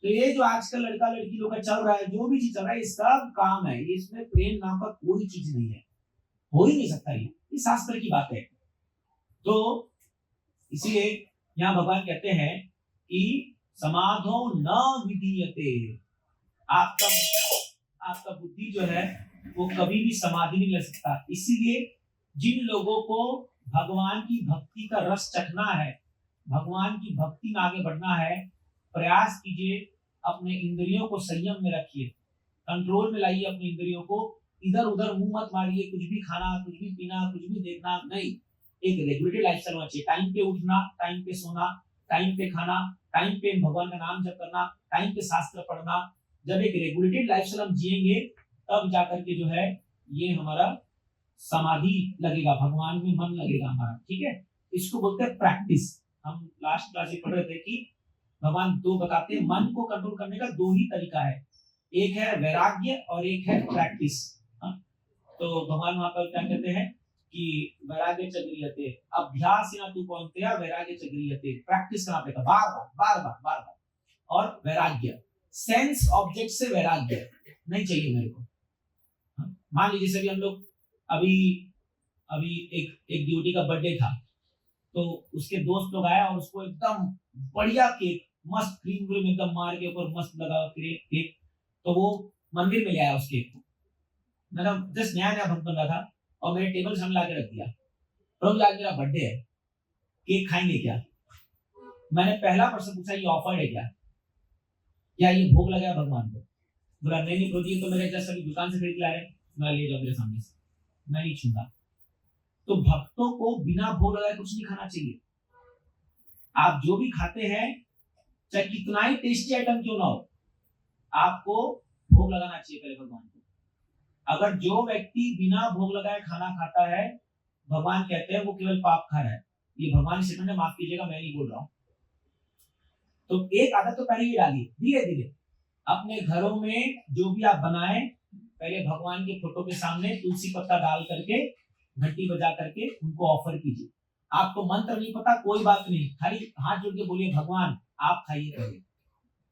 तो ये जो आजकल लड़का लड़की लोग का चल रहा है, जो भी चीज चल रहा है, ये सब काम है, इसमें प्रेम नाम का कोई चीज नहीं है, हो ही नहीं सकता। ये शास्त्र की बात है। तो इसीलिए यहाँ भगवान कहते हैं कि समाधो न विधीयते। आपका बुद्धि जो है वो कभी भी समाधि नहीं ले सकता। इसीलिए जिन लोगों को भगवान की भक्ति का रस चखना है, भगवान की भक्ति में आगे बढ़ना है, प्रयास कीजिए, अपने इंद्रियों को संयम में रखिए, कंट्रोल में लाइए अपने इंद्रियों को। इधर उधर मुंह मत मारिए, कुछ भी खाना, कुछ भी पीना, कुछ भी देखना नहीं। एक रेगुलेटेड लाइफस्टाइल होना चाहिए। टाइम पे उठना, टाइम पे सोना, टाइम पे खाना, टाइम पे भगवान का नाम जप करना, टाइम पे शास्त्र पढ़ना। जब एक रेगुलेटेड लाइफस्टाइल हम जिएंगे, तब जाकर के जो है ये हमारा समाधि लगेगा, भगवान में मन लगेगा हमारा। ठीक है, इसको बोलते हैं प्रैक्टिस। हम लास्ट क्लास में पढ़ रहे थे कि भगवान दो बताते हैं, मन को कंट्रोल करने का 2 ही तरीका है, एक है वैराग्य और एक है प्रैक्टिस। तो भगवान वहां पर क्या कहते हैं कि वैराग्य च गृह्यते, अभ्यास न तु कौन्तेय वैराग्य च गृह्यते। प्रैक्टिस करना पड़ेगा बार बार बार बार बार बार। और वैराग्य, सेंस ऑब्जेक्ट से वैराग्य नहीं चाहिए मेरे को। मान लीजिए जैसे भी हम लोग अभी एक ड्यूटी का बर्थडे था, तो उसके दोस्त लोग आया और उसको एकदम बढ़िया केक, मस्त क्रीम व्रीम एकदम मार के ऊपर मस्त लगा केक, तो वो मंदिर में ले आया उस केक को। मतलब जस्ट नया नया भक्त बन रहा था और मेरे टेबल से हम ला के रख दिया। प्रभु आज मेरा बर्थडे है, केक खाएंगे क्या? मैंने पहला प्रश्न पूछा, ये ऑफर्ड है क्या? या ये भोग लगाया भगवान को? बोला नहीं प्रभु जी, तो मेरे जस्ट अभी दुकान से खरीद ला रहे, मैं ले जाओ मेरे सामने से, मैं नहीं छूंगा। तो भक्तों को बिना भोग लगाए कुछ नहीं खाना चाहिए। आप जो भी खाते हैं, चाहे कितना ही टेस्टी आइटम क्यों ना हो, आपको भोग लगाना चाहिए पहले भगवान को। अगर जो व्यक्ति बिना भोग लगाए खाना खाता है, भगवान कहते हैं वो केवल पाप खा रहा है। ये भगवान से मैंने, माफ कीजिएगा, मैं नहीं बोल रहा हूँ। तो एक आदत तो पहले ही डालिए, धीरे धीरे अपने घरों में जो भी आप बनाएं, पहले भगवान के फोटो के सामने तुलसी पत्ता डाल करके, घंटी बजा करके उनको ऑफर कीजिए। आपको मंत्र नहीं पता, कोई बात नहीं, खाली हाथ जोड़ के बोलिए भगवान आप खाइए करिए,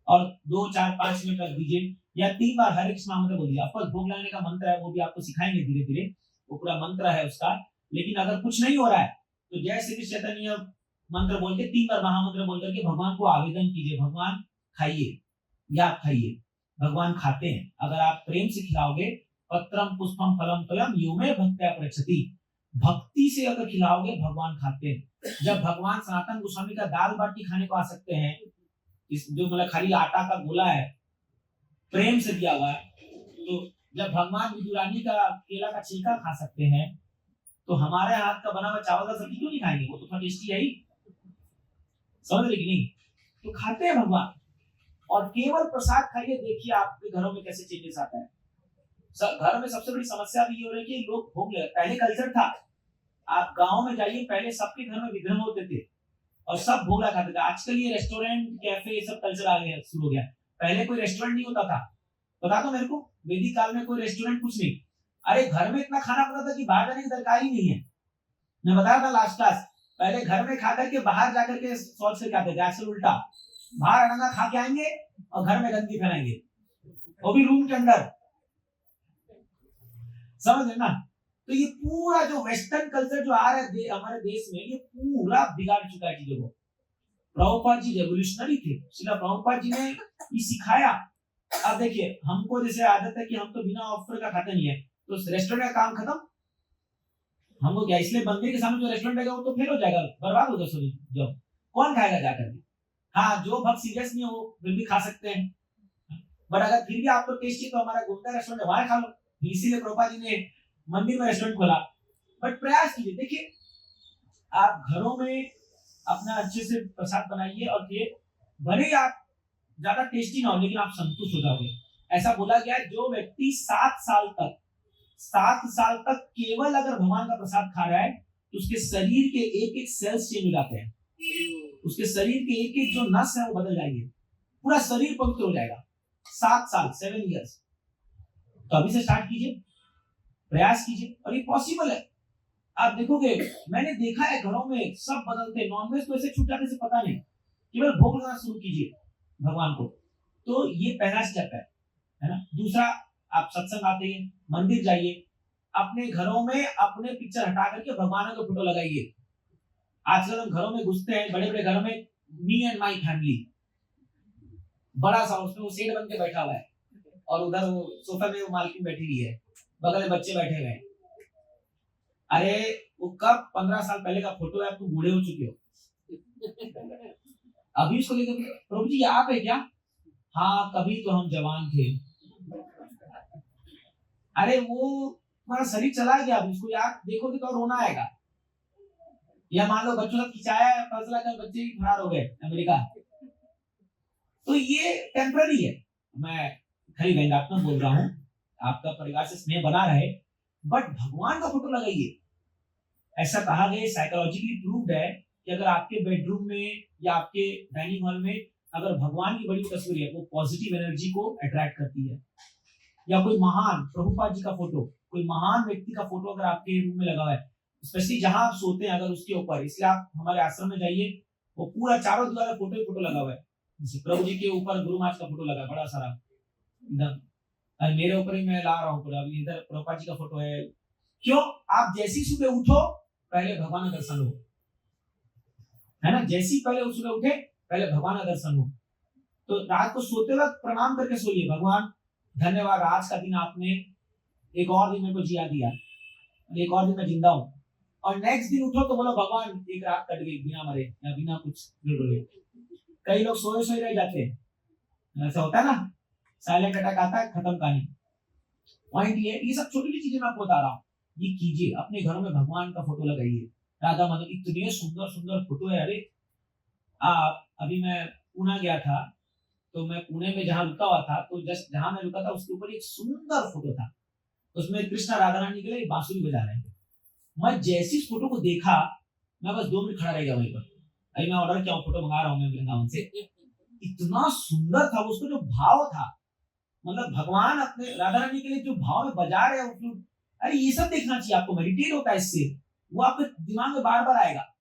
और 2 4 5 मिनट रख दीजिए, या 3 बार हरे कृष्ण मंत्र बोलिए। आपको भोग लगाने का मंत्र है, वो भी आपको सिखाएंगे धीरे धीरे, वो पूरा मंत्र है उसका। लेकिन अगर कुछ नहीं हो रहा है, तो जय श्री चैतन्य मंत्र बोल के 3 बार महामंत्र बोल करके भगवान को आवेदन कीजिए, भगवान खाइए या खाइए। भगवान खाते हैं, अगर आप प्रेम से खिलाओगे। पत्रम पुष्पम फलम तोयम यो मे भक्त्या प्रयच्छति। भक्ति से अगर खिलाओगे, भगवान खाते हैं। जब भगवान सनातन गोस्वामी का दाल बाटी खाने को आ सकते हैं, इस जो मतलब खाली आटा का गोला है, प्रेम से दिया हुआ है, तो जब भगवान विदुरानी का केला का छिलका खा सकते हैं, तो हमारे हाथ का बना हुआ चावल का सब्जी क्यों नहीं खाएंगे? वो तो थोड़ा टेस्टी है ही, समझ रहे कि नहीं? तो खाते हैं भगवान। और केवल प्रसाद खाइए, देखिए आपके घरों में कैसे चेंजेस आता है। घर में सबसे बड़ी समस्या भी ये हो रही है कि लोग भोग ले, पहले कल्चर था, आप गांव में जाइए, पहले सबके घर में विग्रह होते थे और सब भोग खाते थे। आजकल ये रेस्टोरेंट, कैफे, ये सब कल्चर आ गए, शुरू हो गया। पहले कोई रेस्टोरेंट नहीं होता था, बता दो मेरे को, वैदिक काल में कोई रेस्टोरेंट कुछ नहीं। अरे घर में इतना खाना पड़ता था कि बाहर जाने की दरकार ही नहीं है। मैं बताया था लास्ट क्लास, पहले घर में खा करके बाहर जाकर के शौच से खाते थे, आजकल उल्टा, बाहर अनंगा खा के आएंगे और घर में गंदगी फैलाएंगे, वो भी रूम के अंदर, समझ है ना? तो ये पूरा जो वेस्टर्न कल्चर जो आ रहा है हमारे देश में, ये पूरा बिगाड़ चुका है चीजों को। प्रभुपाद जी रेवोल्यूशनरी थे, शिला प्रभुपाद जी ने ये सिखाया। अब देखिए हमको जैसे आदत है कि हम तो बिना ऑफर का खाते नहीं है, तो रेस्टोरेंट का काम खत्म, हमको क्या, इसलिए मंदिर के सामने जो रेस्टोरेंट है वो तो फेल हो जाएगा, बर्बाद हो जाएगा जब, कौन खाएगा जाकर के। हाँ, जो भक्त सीरियस नहीं है वो फिर भी खा सकते हैं, बट अगर फिर भी आपको टेस्टी तो हमारा गुप्ता रेस्टोरेंट है वहां खा लो, इसीलिए प्रभुपाद जी ने मंदिर में रेस्टोरेंट खोला। बट प्रयास कीजिए, देखिए आप घरों में अपना अच्छे से प्रसाद बनाइए और ये भले ही आप ज्यादा टेस्टी ना हो लेकिन आप संतुष्ट हो जाओगे। ऐसा बोला गया है जो व्यक्ति 7 साल तक केवल अगर भगवान का प्रसाद खा रहा है तो उसके शरीर के एक एक सेल्स चेंज हो जाते हैं, उसके शरीर के एक एक जो नस है वो बदल जाएंगे, पूरा शरीर पवित्र हो जाएगा। 7 साल 7 इयर्स, तो अभी से स्टार्ट कीजिए, प्रयास कीजिए और ये पॉसिबल है। आप देखोगे, मैंने देखा है घरों में सब बदलते, नॉनवेज तो ऐसे छूट जाने से पता नहीं, केवल भोग लगाना शुरू कीजिए भगवान को, तो ये पहला स्टेप है ना। दूसरा, आप सत्संग आते हैं, मंदिर जाइए, अपने घरों में अपने पिक्चर हटा करके भगवान के फोटो लगाइए। आजकल हम घरों में घुसते हैं, बड़े बड़े घरों में मी एंड माई फैमिली, बड़ा सा, उसमें वो सेठ बन के बैठा हुआ है और उधर वो सोफे में वो मालकिन बैठी हुई है, बगल में बच्चे बैठे हुए हैं। अरे वो कब 15 साल पहले का फोटो है, तुम बूढ़े हो चुके हो, अभी उसको लेकर प्रभु जी आप है क्या? हाँ, कभी तो हम जवान थे। अरे वो हमारा शरीर चला गया, अभी उसको याद देखोगे तो रोना आएगा। या मान लो बच्चों ने खिंचाया, फैसला कर बच्चे ही फरार हो गए अमेरिका, तो ये टेम्पररी है। मैं खरी व्यंग्यात्मक बोल रहा हूँ, आपका परिवार से स्नेह बना रहे, बट भगवान का फोटो लगाइए। ऐसा कहा गया, साइकोलॉजिकली प्रूव्ड है कि अगर आपके बेडरूम में या आपके डाइनिंग हॉल में अगर भगवान की बड़ी तस्वीर है, वो पॉजिटिव एनर्जी को अट्रैक्ट करती है। या कोई महान प्रभुपाद जी का फोटो, कोई महान व्यक्ति का फोटो अगर आपके रूम में लगा हुआ है, स्पेशली जहां आप सोते हैं अगर उसके ऊपर, इसलिए आप हमारे आश्रम में जाइए, वो पूरा चारों दीवार में फोटो ही फोटो लगा हुआ है। जैसे प्रभु जी के ऊपर गुरु महाराज का फोटो लगा है बड़ा सारा, इधर मेरे ऊपर ही मैं ला रहा हूँ पूरा, अभी इधर प्रभुपाद जी का फोटो है। क्यों? आप जैसी सुबह उठो पहले भगवान का दर्शन हो, है ना, जैसी पहले सुबह उठे पहले भगवान का दर्शन हो। तो रात को सोते वक्त प्रणाम करके सोइए, भगवान धन्यवाद, आज का दिन आपने एक और दिन मेरे को जिया दिया, एक और दिन मैं जिंदा हूँ। और नेक्स्ट दिन उठो तो बोलो भगवान एक रात कट गई बिना मरे या बिना कुछ हुए। कई लोग सोए सोए रह जाते हैं, ऐसा होता है ना, साइलेंट अटैक आता है, खत्म कहानी। पॉइंट ये सब छोटी छोटी चीजें मैं आपको बता रहा हूँ, ये कीजिए। अपने घरों में भगवान का फोटो लगाइए, राधा माधव, इतने सुंदर सुंदर फोटो है। अरे अभी मैं पुणे गया था, तो मैं पुणे में जहाँ रुका हुआ था, तो जस्ट जहाँ मैं रुका था उसके ऊपर एक सुंदर फोटो था, उसमें कृष्णा राधा रानी के लिए बांसुरी बजा रहे हैं। मैं जैसी इस फोटो को देखा, मैं बस 2 मिनट खड़ा रह गया वहीं पर। अभी मैं ऑर्डर किया, फोटो मंगा रहा हूँ मैं वृंदावन से। इतना सुंदर था उसका जो भाव था, मतलब भगवान अपने राधा रानी के लिए जो भाव में बजा रहे हैं, अरे ये सब देखना चाहिए आपको, मेडिटेट होता है इससे, वो आपके दिमाग में बार बार आएगा।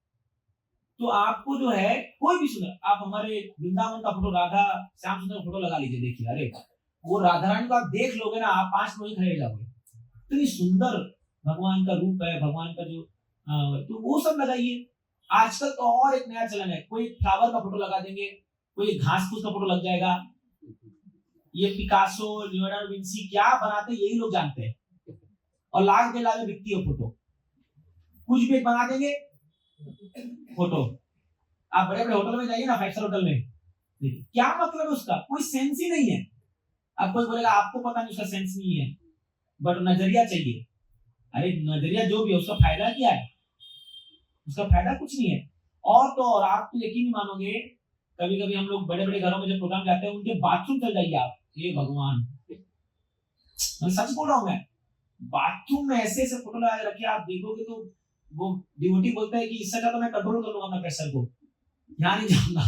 तो आपको जो है कोई भी सुंदर, आप हमारे वृंदावन का फोटो, राधा श्याम सुंदर फोटो लगा लीजिए, देखिए, अरे वो राधा रानी को आप देख लोगे ना, आप 5 मिनट खड़े जाओगे, इतनी सुंदर भगवान का रूप है, भगवान का जो तो वो सब लगाइए। आजकल तो और एक नया चलन है, कोई फ्लावर का फोटो लगा देंगे, कोई घास फूस का फोटो लग जाएगा। ये पिकासो, लियोनार्डो विंसी क्या बनाते हैं यही लोग जानते हैं, और लाख के लाख बिकती है फोटो, कुछ भी बना देंगे फोटो। आप बड़े बड़े होटल में जाइए ना, 5 स्टार होटल में, क्या मतलब है उसका, कोई सेंस ही नहीं है। अब कोई बोलेगा आपको पता नहीं, उसका सेंस नहीं है, बट नजरिया चाहिए। अरे नजरिया जो भी है, उसका फायदा क्या है? उसका फायदा कुछ नहीं है। और तो और आप तो यकीन नहीं मानोगे, कभी कभी हम लोग बड़े बड़े घरों में जब प्रोग्राम जाते हैं, उनके बाथरूम चल जाइए आप, हे भगवान, मैं सच बोल रहा हूं, मैं बाथरूम में ऐसे ऐसे फोटो लगा के रखे, आप देखोगे तो वो डिवोटी बोलता है कि इससे अच्छा तो मैं कंट्रोल कर लूंगा अपना प्रेशर को, यहाँ नहीं जाऊंगा।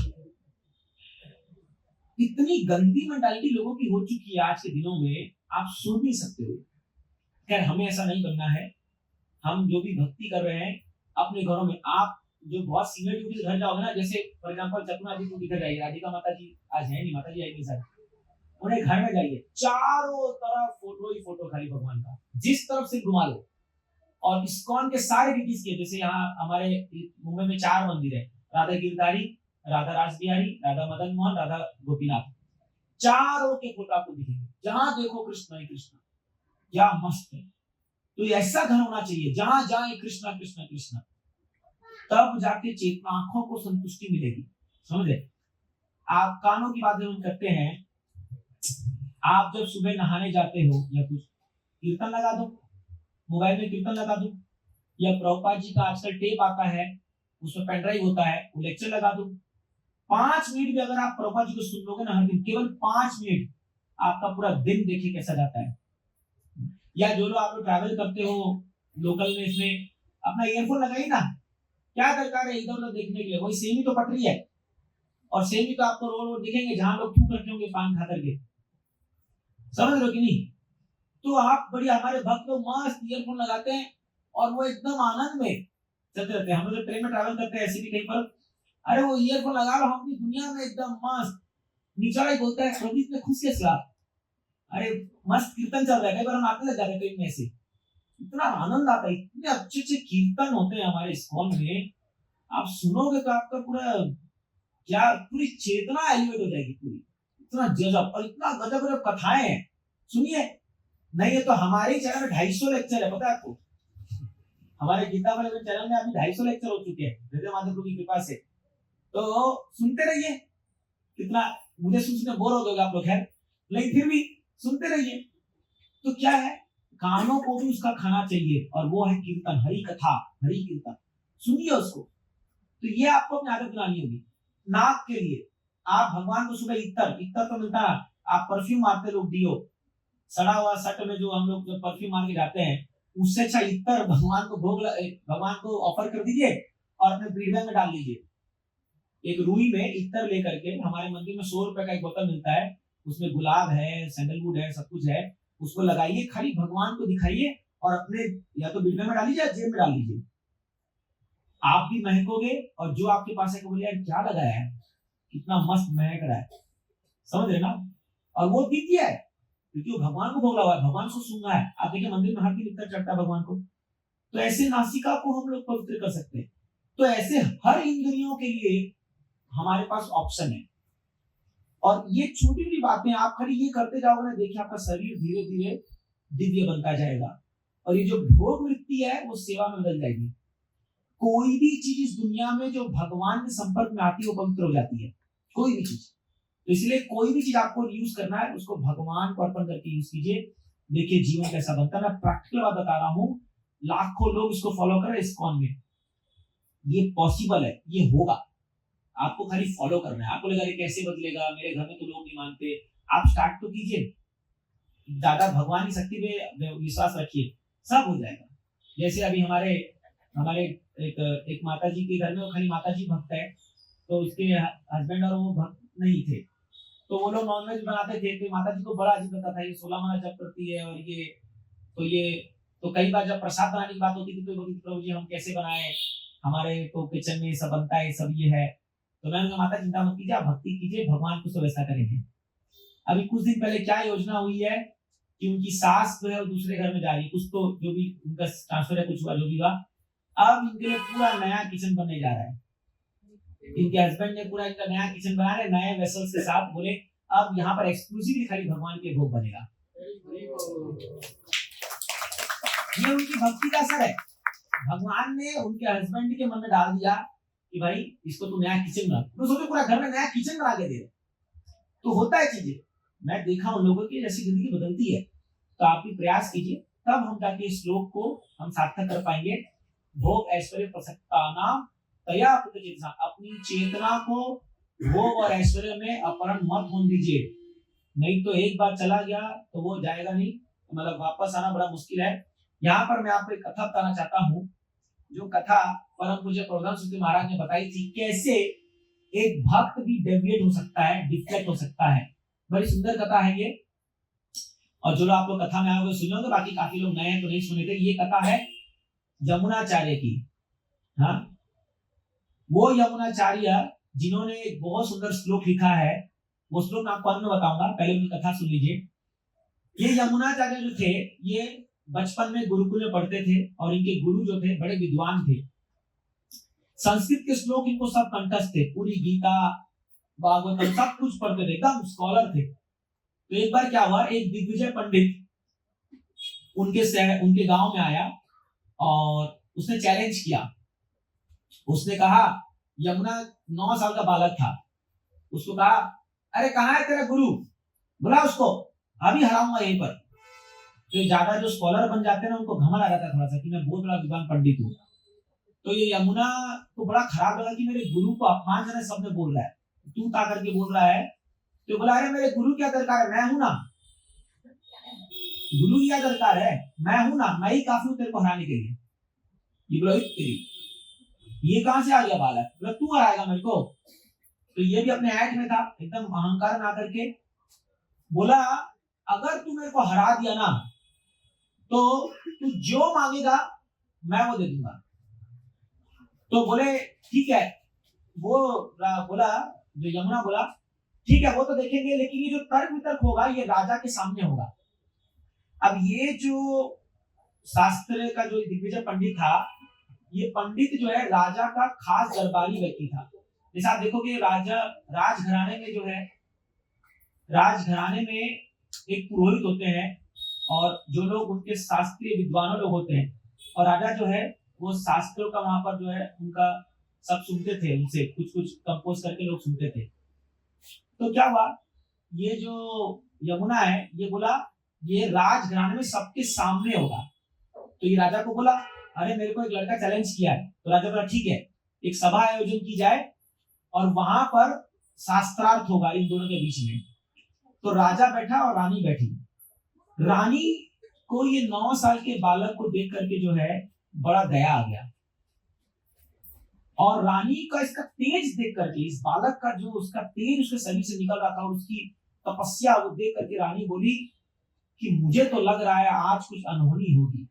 इतनी गंदी मेंटालिटी लोगों की हो चुकी है आज के दिनों में, आप सुन नहीं सकते हो। खैर, हमें ऐसा नहीं करना है। हम जो भी भक्ति कर रहे हैं अपने घरों में, आप जो बहुत सीनियर ड्यूटी घर जाओगे ना, जैसे फॉर एग्जांपल चतुना जी को दिखा जाइए, राधिका माता जी आज है नहीं, माता जी आएगी सर, उन्हें घर में जाइए, चारों तरफ फोटो ही फोटो खाली भगवान का, जिस तरफ से घुमा लो। और इस्कॉन के सारे डीटीज के, जैसे यहाँ हमारे मुंबई में 4 मंदिर है, राधा गिरधारी, राधा रास बिहारी, राधा मदन मोहन, राधा गोपीनाथ, चारों के फोटो आपको दिखेंगे। जहां देखो कृष्ण ही कृष्ण, क्या मस्त है। तो ऐसा घर होना चाहिए जहां जाए कृष्णा कृष्णा कृष्णा, तब जाके चेतना, आंखों को संतुष्टि मिलेगी। समझे? आप कानों की बात जरूर करते हैं, आप जब सुबह नहाने जाते हो या कुछ, कीर्तन लगा दो, मोबाइल में कीर्तन लगा दो, या प्रभुपाद जी का आजकल टेप आता है, उसमें पेन ड्राइव होता है, वो लेक्चर लगा दो। 5 मिनट भी अगर आप प्रभुपाद जी को सुन लोगे ना हर दिन, केवल 5 मिनट, आपका पूरा दिन देखिए कैसा जाता है। या जो लोग आप लोग ट्रैवल करते हो लोकल में, इसमें अपना ईयरफोन लगाइए ना, क्या दरकार है इधर उधर देखने के लिए, वही सेम ही तो पटरी है, और सेम ही तो आपको रोड रोड दिखेंगे जहां लोग थूक रखे होंगे पान खा करके। समझ रहे हो कि नहीं? तो आप बड़ी, हमारे भक्त लोग मस्त ईयरफोन लगाते हैं और वो एकदम आनंद में चलते रहते हैं। हम लोग ट्रेन में ट्रैवल करते हैं ऐसे भी कहीं पर, अरे वो ईयरफोन लगा लो, हम अपनी दुनिया में एकदम मस्त। निचोड़ा ही बोलता है, प्रदीप ने खुश के खिलाफ, अरे मस्त कीर्तन चल रहा है, कई बार हम आते लग जाते हैं ट्रेन में से, इतना आनंद आता है, इतने अच्छे अच्छे कीर्तन होते हैं हमारे इस्कॉन में, आप सुनोगे तो आपका पूरा क्या, पूरी चेतना एलिवेट हो जाएगी पूरी, इतना गजब, और इतना गजब गजब कथाएं हैं। सुनिए, नहीं है तो हमारे ही चैनल में 250 लेक्चर है, पता है आपको? हमारे गीता वाले चैनल में अभी 250 लेक्चर हो चुके हैं हृदय माधव प्रभु की कृपा से। तो सुनते रहिए, कितना, मुझे सुनने बोर हो गए आप लोग, है लेकिन फिर भी सुनते रहिए। तो क्या है, कानों को भी उसका खाना चाहिए, और वो है कीर्तन, हरि कथा, हरि कीर्तन, सुनिए उसको। तो ये आपको अपनी आदत बनानी होगी। नाक के लिए आप भगवान को सुबह इत्तर, इत्तर तो मिलता है, आप परफ्यूम मारते लोग, दियो सड़ा हुआ सट में जो हम लोग परफ्यूम मार के जाते हैं, उससे अच्छा इत्तर भगवान को भगवान को ऑफर कर दीजिए और अपने पीढ़े में डाल दीजिए। एक रुई में इत्तर लेकर के, हमारे मंदिर में 100 रुपए का एक बोतल मिलता है, उसमें गुलाब है, सैंडलवुड है, सब कुछ है, उसको लगाइए, खाली भगवान को दिखाइए और अपने या तो बिड़वे में डालिए या जेब में डाल लीजिए, आप भी महकोगे, और जो आपके पास है बोले यार क्या लगाया है, कितना मस्त महक रहा है। समझ रहे ना? और वो दीजिए है क्योंकि वो भगवान को भोग लगा है, भगवान को सुनना है। आप देखिए मंदिर में हर दिन इत्तर चढ़ता है भगवान को, तो ऐसे नासिका को हम लोग पवित्र कर सकते हैं। तो ऐसे हर इंद्रियों के लिए हमारे पास ऑप्शन है, और ये छोटी छोटी बातें आप खाली ये करते जाओगे ना, देखिए आपका शरीर धीरे धीरे दिव्य बनता जाएगा, और ये जो भोग वृत्ति है वो सेवा में बदल जाएगी। कोई भी चीज इस दुनिया में जो भगवान के संपर्क में आती है वो पवित्र हो जाती है, कोई भी चीज। तो इसलिए कोई भी चीज आपको यूज करना है, उसको भगवान को अर्पण करके यूज कीजिए। देखिए जीवन कैसा बनता है। मैं प्रैक्टिकल बात बता रहा हूँ, लाखों लोग इसको फॉलो कर रहे हैं इस्कॉन में, ये पॉसिबल है, ये होगा, आपको खाली फॉलो करना है। आपको लगा कैसे बदलेगा, मेरे घर में तो लोग नहीं मानते, आप स्टार्ट तो कीजिए, दादा भगवान की शक्ति पे विश्वास रखिए, सब हो जाएगा। जैसे अभी हमारे एक माता जी के घर में, वो खाली माता जी भक्त है, तो उसके हस्बैंड और वो भक्त नहीं थे, तो वो लोग नॉनवेज बनाते थे, तो माता जी को बड़ा अजीब लगता था, ये 16 माला जप करती है, और ये तो कई बार जब प्रसाद बनाने की बात होती थी तो बोलती थी प्रभु जी हम कैसे बनाए, हमारे तो किचन में सब बनता है, सब ये है। तो मैंने कहा माता चिंता मत कीजिए, आप भक्ति कीजिए, भगवान कुछ तो वैसा करेंगे। अभी कुछ दिन पहले क्या योजना हुई है कि उनकी सास जो है वो दूसरे घर में जा रही है, कुछ तो जो भी उनका ट्रांसफर है, कुछ हुआ जो भी हुआ, अब इनके लिए पूरा नया किचन बनने जा रहा है। इनके हस्बैंड ने पूरा इनका नया किचन बना रहे, नए वेसल्स के साथ, बोले अब यहाँ पर एक्सक्लूसिवली खाली भगवान के भोग बनेगा। ये उनकी भक्ति का असर है। भगवान ने उनके हस्बैंड के मन में डाल दिया कि भाई इसको तू नया किचन बना, तो सोचो पूरा घर में नया किचन बना के दे। तो होता है चीजें, मैं देखा उन लोगों की जैसी जिंदगी बदलती है। तो आप भी प्रयास कीजिए, तब हम जाके इस श्लोक को हम सार्थक कर पाएंगे। भोग ऐश्वर्य प्रसक्तानाम तया चेतना, अपनी चेतना को भोग और ऐश्वर्य में अपहरण मत होने दीजिए, नहीं तो एक बार चला गया तो वो जाएगा नहीं, मतलब वापस आना बड़ा मुश्किल है। यहाँ पर मैं आपको एक कथा बताना चाहता हूँ, जो कथा परम पूज्य प्रबोधान सूत्री महाराज ने बताई थी, कैसे एक भक्त भी डेविएट हो सकता है, डिफ्लेक्ट हो सकता है। बड़ी सुंदर कथा है ये, और जो आप लोग कथा में आओगे सुनोगे, बाकी काफी लोग नए हैं तो नहीं सुने थे। ये कथा है यमुनाचार्य की। हाँ, वो यमुनाचार्य जिन्होंने एक बहुत सुंदर श्लोक लिखा है, वो श्लोक मैं आपको अंत में बताऊंगा, पहले उनकी कथा सुन लीजिए। ये यमुनाचार्य जो थे, ये बचपन में गुरुकुल में पढ़ते थे, और इनके गुरु जो थे बड़े विद्वान थे। संस्कृत के श्लोक इनको सब कंठस्थ थे, पूरी गीता भागवतम सब कुछ पढ़ते थे, एकदम स्कॉलर थे। तो एक बार क्या हुआ, एक दिग्विजय पंडित उनके गांव में आया और उसने चैलेंज किया। उसने कहा, यमुना 9 साल का बालक था, उसको कहा, अरे कहाँ है तेरा गुरु, बुला उसको, अभी हराऊंगा यहीं पर। तो ज्यादा जो स्कॉलर बन जाते हैं ना, उनको घमंड आ जाता है थोड़ा सा कि मैं बहुत बड़ा विद्वान पंडित हूँ। तो ये यमुना को बड़ा खराब लगा कि मेरे गुरु को अपमानजनक शब्द बोल रहा है, तू ता करके बोल रहा है। तो बोला, अरे मेरे गुरु क्या दरकार है, मैं हूं ना, गुरु क्या दरकार है, मैं हूं ना, मैं ही काफी हूं तेरे को हराने के लिए। ये बोला, तेरी ये कहां से आ गया बालक, बोला तू हराएगा मेरे को। तो ये भी अपने ऐट में था, एकदम अहंकार में आकर के बोला, अगर तू मेरे को हरा दिया ना, तो तू जो मांगेगा मैं वो दे दूंगा। तो बोले ठीक है, वो बोला, जो यमुना बोला ठीक है वो तो देखेंगे, लेकिन ये जो तर्क वितर्क होगा ये राजा के सामने होगा। अब ये जो शास्त्र का जो दिग्विजय पंडित था, ये पंडित जो है राजा का खास दरबारी व्यक्ति था। जैसे आप देखोगे राजघराने में जो है, राजघराने में एक पुरोहित होते हैं और जो लोग उनके शास्त्रीय विद्वानों लोग होते हैं, और राजा जो है वो शास्त्रों का वहां पर जो है उनका सब सुनते थे, उनसे कुछ कुछ कंपोज करके लोग सुनते थे। तो क्या हुआ, ये जो यमुना है ये बोला ये राजघराने में सबके सामने होगा। तो ये राजा को बोला, अरे मेरे को एक लड़का चैलेंज किया है। तो राजा बोला ठीक है, एक सभा आयोजन की जाए और वहां पर शास्त्रार्थ होगा इन दोनों के बीच में। तो राजा बैठा और रानी बैठी। रानी को ये 9 साल के बालक को देख करके जो है बड़ा दया आ गया, और रानी का इसका तेज देख करके, इस बालक का जो उसका तेज उसके शरीर से निकल रहा था और उसकी तपस्या वो देख करके रानी बोली कि मुझे तो लग रहा है आज कुछ अनहोनी होगी,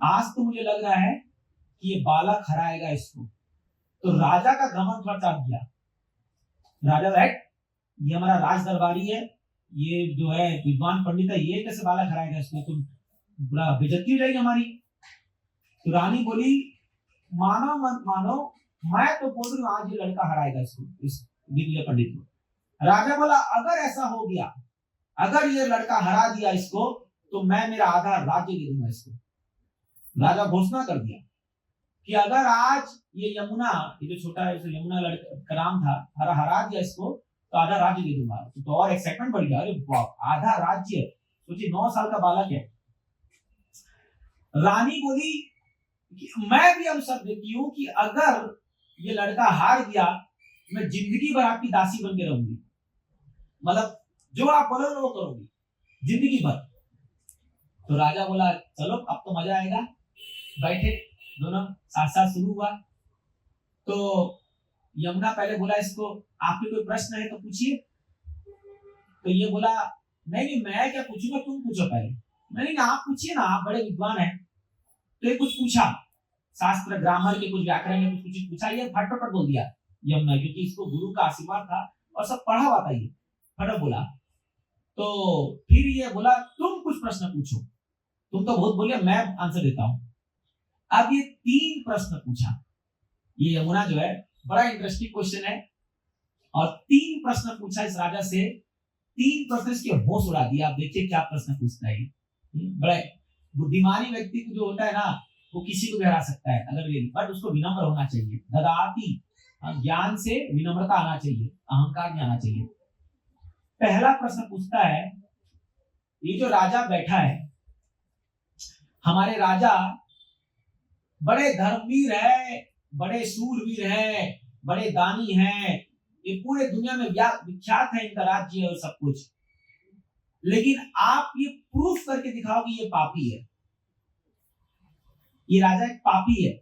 आज तो मुझे लग रहा है कि ये बालक हराएगा इसको। तो राजा का घमंड थोड़ा चाट गया। राजा राइट, ये हमारा राज दरबारी है, ये जो है विद्वान पंडित है, ये कैसे बालक हराएगा इसको, तुम बड़ा बेइज्जती हो जाएगी हमारी। तो रानी बोली, मानो मत मानो, मैं तो बोल रही हूँ आज ये लड़का हराएगा इसको, इस दिग्विजय पंडित को। राजा बोला, अगर ऐसा हो गया, अगर ये लड़का हरा दिया इसको, तो मैं मेरा आधा राज्य दे दूंगा इसको। राजा घोषणा कर दिया कि अगर आज ये यमुना, ये जो छोटा है यमुना लड़का का नाम था, हरा दिया इसको तो आधा राज्य दे दूंगा। तो और एक्साइटमेंट बढ़ गया, अरे बाप, आधा राज्य, सोचिए 9 साल का बालक है। रानी बोली कि मैं भी अवसर देती हूँ कि अगर ये लड़का हार गया, मैं जिंदगी भर आपकी दासी बन के रहूंगी, मतलब जो आप बोलोगे वो करूंगी जिंदगी भर। तो राजा बोला, चलो अब तो मजा आएगा। बैठे दोनों, साथ साथ शुरू हुआ। तो यमुना पहले बोला इसको, आपके कोई प्रश्न है तो पूछिए। तो ये बोला, नहीं मैं क्या पूछूंगा, तुम पूछो पहले। नहीं आप पूछिए ना, आप बड़े विद्वान हैं। तो ये कुछ पूछा, शास्त्र ग्रामर के कुछ व्याकरण के कुछ पूछा, ये फटाफट बोल दिया यमुना, क्योंकि इसको गुरु का आशीर्वाद था और सब पढ़ा हुआ था, ये फटाफट बोला। तो फिर ये बोला, तुम कुछ प्रश्न पूछो, तुम तो बहुत बोलिए, मैं आंसर देता हूं। अब ये 3 प्रश्न पूछा। ये यमुना जो है बड़ा इंटरेस्टिंग क्वेश्चन है, और 3 प्रश्न पूछा इस राजा से। 3 प्रश्न इसके होश उड़ा दिया। आप देखिए क्या प्रश्न पूछता है। बड़ा बुद्धिमानी व्यक्ति को जो होता है ना, वो किसी को भी हरा सकता है अगर ये, बट उसको विनम्र होना चाहिए। ददाती, ज्ञान से विनम्रता आना चाहिए, अहंकार नहीं आना चाहिए। पहला प्रश्न पूछता है, ये जो राजा बैठा है, हमारे राजा बड़े धर्मवीर है, बड़े सूरवीर है, बड़े दानी हैं, ये पूरे दुनिया में विख्यात है इनका राज्य और सब कुछ, लेकिन आप ये प्रूफ करके दिखाओ कि ये पापी है, ये राजा एक पापी है।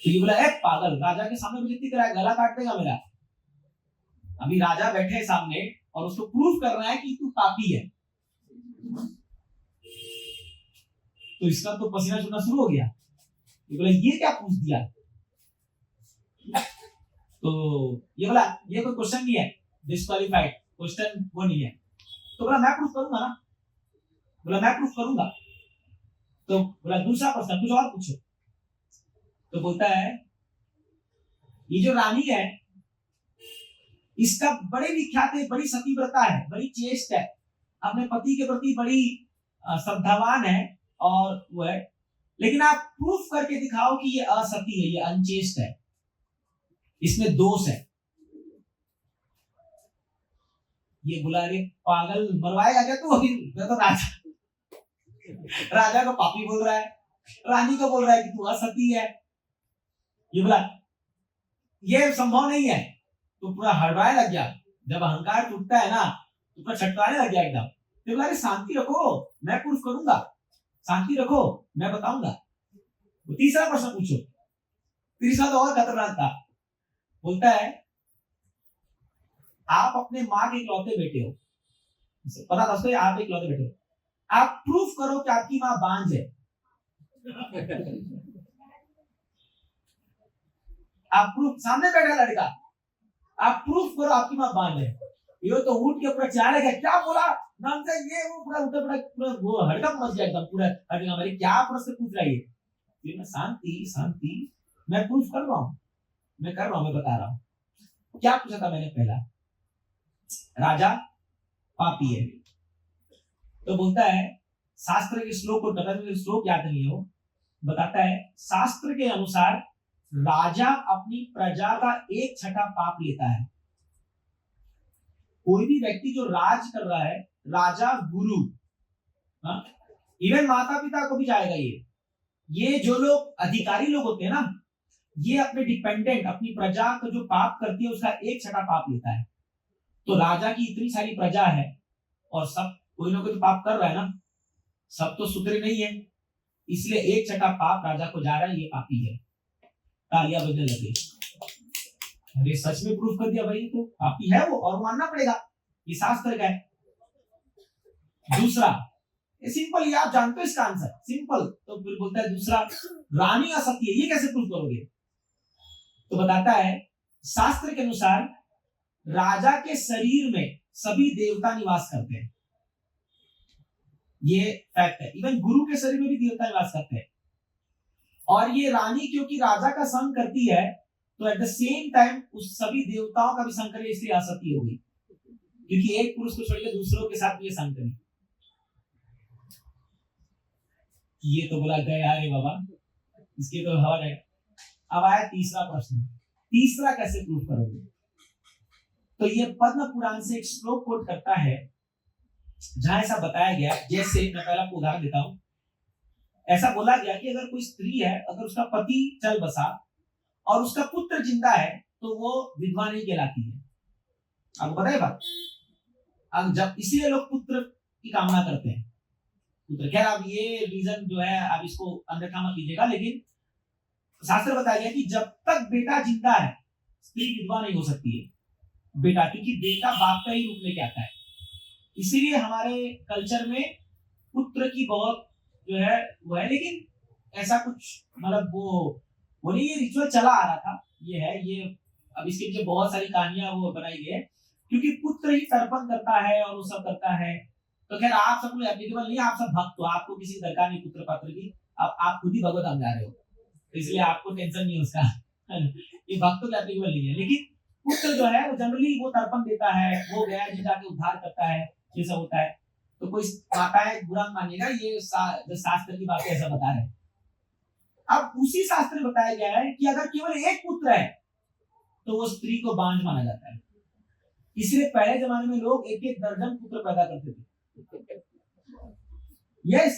तो ये बोला, एक पागल, राजा के सामने मुझे दिख रहा है, गला काट देगा मेरा। अभी राजा बैठे है सामने और उसको प्रूफ कर रहा है कि तू पापी है। तो इसका तो पसीना छूटना शुरू हो गया। ये बोला, ये क्या पूछ दिया। तो ये बोला, ये कोई क्वेश्चन नहीं है, डिस्क्वालीफाइड, क्वेश्चन वो नहीं है। तो बोला, मैं प्रूफ करूंगा ना। बोला, मैं प्रूफ करूंगा। तो बोला, दूसरा प्रश्न कुछ और पूछो। तो बोलता है ये जो रानी है इसका बड़े विख्यात है, बड़ी सतीव्रता है, बड़ी चेष्ट है, अपने पति के प्रति बड़ी श्रद्धावान है और वो है, लेकिन आप प्रूफ करके दिखाओ कि ये असती है, ये अनचेष्ट है, इसमें दोष है। ये बुला रहे पागल मरवाएगा क्या तू? मैं तो राजा को पापी बोल रहा है, रानी को बोल रहा है कि तू असती है। ये बोला ये संभव नहीं है, तो पूरा हड़बड़ाने लग गया। जब अहंकार टूटता है ना तो पूरा छटकाने लग गया एकदम। तो बोला शांति रखो, मैं प्रूफ करूंगा, शांति रखो, मैं बताऊंगा। तो तीसरा प्रश्न पूछो। तीसरा तो और खतरनाक था। बोलता है आप अपने माँ के इकलौते बेटे हो, पता था उसको आप इकलौते बेटे हो, आप प्रूफ करो कि आपकी माँ बांझ है। आप प्रूफ, सामने बैठा लड़का, आप प्रूफ करो आपकी माँ बांझ है। ये तो उठ के पूरा चाह लगा, क्या बोला नाम से ये वो पूरा उठा पूरा वो हड़कम मच गया एकदम, पूरा हड़कम। मेरे क्या प्रश्न पूछ रहा है ये? मैं शांति शांति, मैं प्रूफ कर रहा हूँ, मैं कर रहा हूँ, मैं बता रहा हूँ। क्या पूछा था मैंने? पहला राजा पापी है, तो बोलता है शास्त्र के श्लोक को, श्लोक याद नहीं हो, बताता है शास्त्र के अनुसार राजा अपनी प्रजा का 1/6 पाप लेता है। कोई भी व्यक्ति जो राज कर रहा है, राजा गुरु, इवन माता पिता को भी जाएगा ये जो लोग अधिकारी लोग होते हैं ना, ये अपने डिपेंडेंट, अपनी प्रजा को जो पाप करती है उसका 1/6 पाप लेता है। तो राजा की इतनी सारी प्रजा है और सब कोई ना कोई तो पाप कर रहा है ना, सब तो सुधरे नहीं है, इसलिए 1/6 पाप राजा को जा रहा है, ये पापी है। तालियां बजने लगे। अरे सच में प्रूफ कर दिया भाई, तो पापी है वो और मानना पड़ेगा, ये शास्त्र का है। दूसरा सिंपल, ये आप जानते हो इसका आंसर, सिंपल। तो फिर बोलता है दूसरा रानी असत्य है, ये कैसे प्रूफ करोगे? तो बताता है शास्त्र के अनुसार राजा के शरीर में सभी देवता निवास करते हैं, ये फैक्ट है। इवन गुरु के शरीर में भी देवता निवास करते हैं। और ये रानी क्योंकि राजा का संग करती है, तो एट द सेम टाइम उस सभी देवताओं का भी संग करे, इसलिए असत्य होगी, क्योंकि एक पुरुष को छोड़कर दूसरों के साथ ये संग करें। ये तो बोला गया रे बाबा, इसके तो हवा है। अब आया तीसरा प्रश्न, तीसरा कैसे प्रूफ करोगे? तो ये पद्म पुराण से एक श्लोक कोट करता है जहां ऐसा बताया गया, जैसे मैं पहला उदाहरण देता हूं। ऐसा बोला गया कि अगर कोई स्त्री है, अगर उसका पति चल बसा और उसका पुत्र जिंदा है, तो वो विधवा नहीं कहलाती है। आपको पता है बात? अब जब इसीलिए लोग पुत्र की कामना करते हैं, पुत्र। खैर अब ये रीजन जो है, अब इसको अनदेखा मत कीजिएगा, लेकिन शास्त्र बताया गया कि जब तक बेटा जिंदा है स्त्री विधवा नहीं हो सकती है। बेटा, क्योंकि बेटा बाप का ही रूप लेके आता है, इसीलिए हमारे कल्चर में पुत्र की बहुत जो है वो है। लेकिन ऐसा कुछ मतलब वो नहीं, ये रिचुअल चला आ रहा था, ये है ये। अब इसके पीछे बहुत सारी कहानियां वो बनाई गई है, क्योंकि पुत्र ही तर्पण करता है और वो सब करता है। तो खैर आप सब लोग एप्लीकेबल नहीं, आप सब भक्त हो, आपको किसी दरकार नहीं पुत्र पात्र की। अब आप खुद ही भगवत धाम जा रहे हो, इसलिए आपको टेंशन नहीं है उसका। ये भक्तों का एप्लीकेबल नहीं है। लेकिन पुत्र जो है वो जनरली वो तर्पण देता है, वो गया जी जाके उद्धार करता है, ये सब होता है। तो कोई माताएं बुरा मानिएगा, ये शास्त्र की बातें ऐसा बता रहे हैं। अब उसी शास्त्र में बताया गया है कि अगर केवल एक पुत्र है तो वो स्त्री को बांझ माना जाता है। इसलिए पहले जमाने में लोग 1-1 दर्जन पुत्र पैदा करते थे। यस,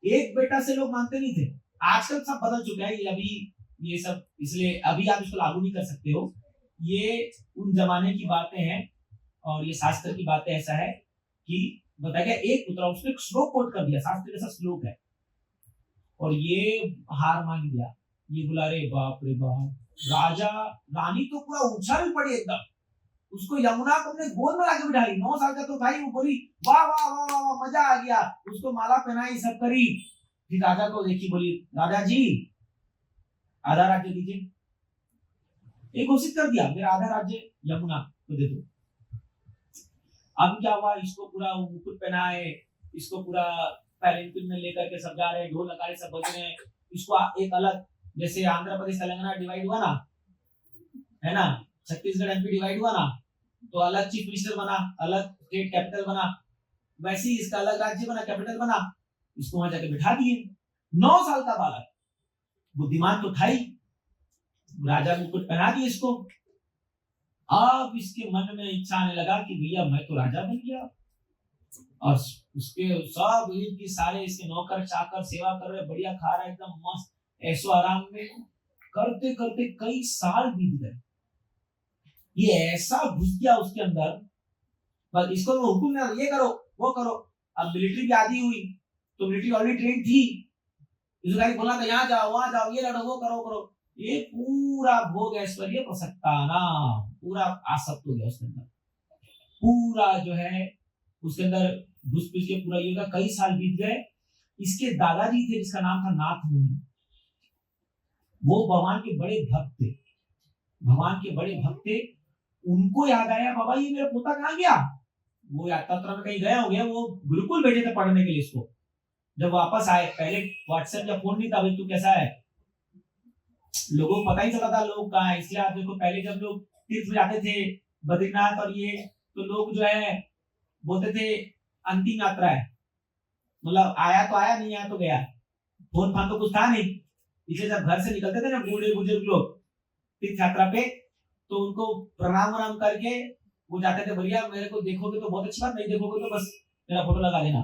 एक बेटा से लोग मानते नहीं थे। आजकल सब बदल चुका है, ये अभी ये सब, इसलिए अभी आप इसको लागू नहीं कर सकते हो। ये उन जमाने की बातें हैं और ये शास्त्र की बातें ऐसा है कि बताया गया एक पुत्र, उसने श्लोक कोट कर दिया, शास्त्र जैसा श्लोक है, और ये हार मान गया। ये बोला रे बाप रे बाप, राजा रानी तो पूरा उछल पड़ी एकदम, उसको यमुना को अपने गोद में लाके बिठाई। 9 साल का तो भाई, वो बोली वाह वाह वाह वाह वाह, मजा आ गया, उसको माला पहनाई, सब करी। फिर राजा को देखी, बोली राजा जी आधा राज्य दीजिए। एक घोषित कर दिया, मेरा आधा राज्य यमुना को दे दो। अब क्या हुआ, इसको पूरा मुकुट पहनाए, इसको पूरा पैरेंटिन में लेकर के सब जा रहे हैं, ढोल नगाड़े सब बज रहे हैं, इसको एक अलग जैसे आंध्र प्रदेश तेलंगाना डिवाइड हुआ ना, है ना, छत्तीसगढ़ एमपी डिवाइड हुआ ना, तो अलग चीफ मिनिस्टर बना, अलग स्टेट कैपिटल बना, वैसे ही इसका अलग राज्य बना, कैपिटल बना, इसको वहां जाके बिठा दिए। 9 साल का बालक, बुद्धिमान तो था ही, राजा मुकुट पहना दिए इसको। अब इसके मन में इच्छा आने लगा कि भैया मैं तो राजा बन गया, और उसके सब इनके सारे इसके नौकर चाकर सेवा कर रहे, बढ़िया खा रहा है, एकदम मस्त ऐसो आराम में। करते करते कई साल बीत गए, ये ऐसा घुस गया उसके अंदर, बस इसको वो हुक्म ना, ये करो वो करो। अब मिलिट्री की आदि हुई, तो मिलिट्री ऑलरेडी ट्रेन थी, इसको बोला था यहाँ जाओ वहां जाओ, ये लड़ो वो करो करो, ये पूरा भोग ऐश्वर्य प्रसक्ताना पूरा आसक्त हो गया उसके अंदर, पूरा जो है उसके अंदर घुस घुस के पूरा ये होगा। कई साल बीत गए। इसके दादाजी थे जिसका नाम था नाथ मुनि, वो भगवान के बड़े भक्त थे, भगवान के बड़े भक्त थे। उनको याद आया बाबा ये मेरा पोता कहाँ गया, वो यात्रा में कहीं गया हो गया, वो गुरुकुल भेजे थे पढ़ने के लिए इसको। जब वापस आए, पहले व्हाट्सएप या फोन नहीं था, भाई तू कैसा है, लोगों को पता ही चला था लोग कहाँ है। इसलिए आप देखो पहले जब लोग तीर्थ में जाते थे बद्रीनाथ और ये, तो लोग जो है बोलते थे अंतिम यात्रा है, मतलब आया तो आया, नहीं आया तो गया, फोन फान तो कुछ था नहीं। इसलिए जब घर से निकलते थे ना बूढ़े बुजुर्ग लोग तीर्थ यात्रा पे, तो उनको प्रणाम वराम करके वो जाते थे, भैया मेरे को देखोगे तो बहुत अच्छी बात, नहीं देखोगे तो बस मेरा फोटो लगा देना।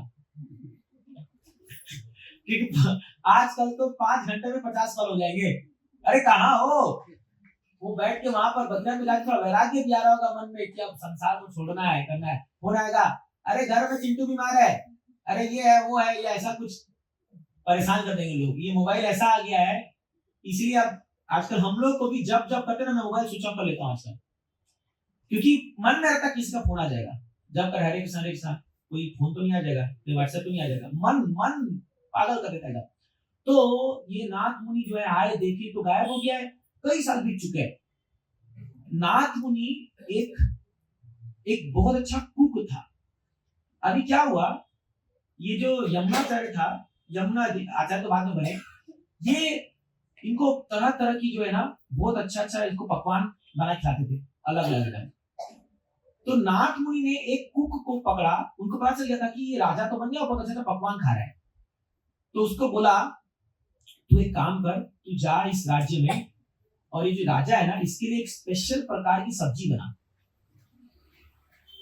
क्योंकि आजकल तो 5 घंटे में 50 कॉल हो जाएंगे। अरे कहाँ हो, वो बैठ के वहां पर बदला मिला थोड़ा वैराग्य भी आ रहा होगा मन में कि अब संसार को छोड़ना है, करना है। फोन आएगा, अरे घर में चिंटू बीमार है, अरे ये है वो है, या ऐसा कुछ परेशान कर देंगे लोग। ये मोबाइल ऐसा आ गया है, इसीलिए अब आजकल हम लोग को भी जब जब करते ना, मैं मोबाइल स्विच ऑफ कर लेता हूँ आजकल, क्योंकि मन में रहता किसी का फोन आ जाएगा। जब कर हरे कृष्ण कोई फोन तो नहीं आ जाएगा, कोई व्हाट्सएप तो नहीं आ जाएगा, मन पागल कर देता है। तो ये नाथ मुनि जो है आए, देखे तो गायब हो गया है, कई साल बीत चुके हैं। नाथ मुनि एक बहुत अच्छा कुक था। अभी क्या हुआ, ये जो यमुनाचार्य था, यमुना आचार्य तो बाद में बने, ये इनको तरह तरह की जो है ना बहुत अच्छा इनको पकवान बना खिलाते थे अलग अलग। तो नाथ मुनि ने एक कुक को पकड़ा, उनको पता चल गया था कि ये राजा तो बन गया, बहुत अच्छा पकवान खा रहा है। तो उसको बोला तू एक काम कर, तू जा इस राज्य में, और ये जो राजा है ना इसके लिए एक स्पेशल प्रकार की सब्जी बना,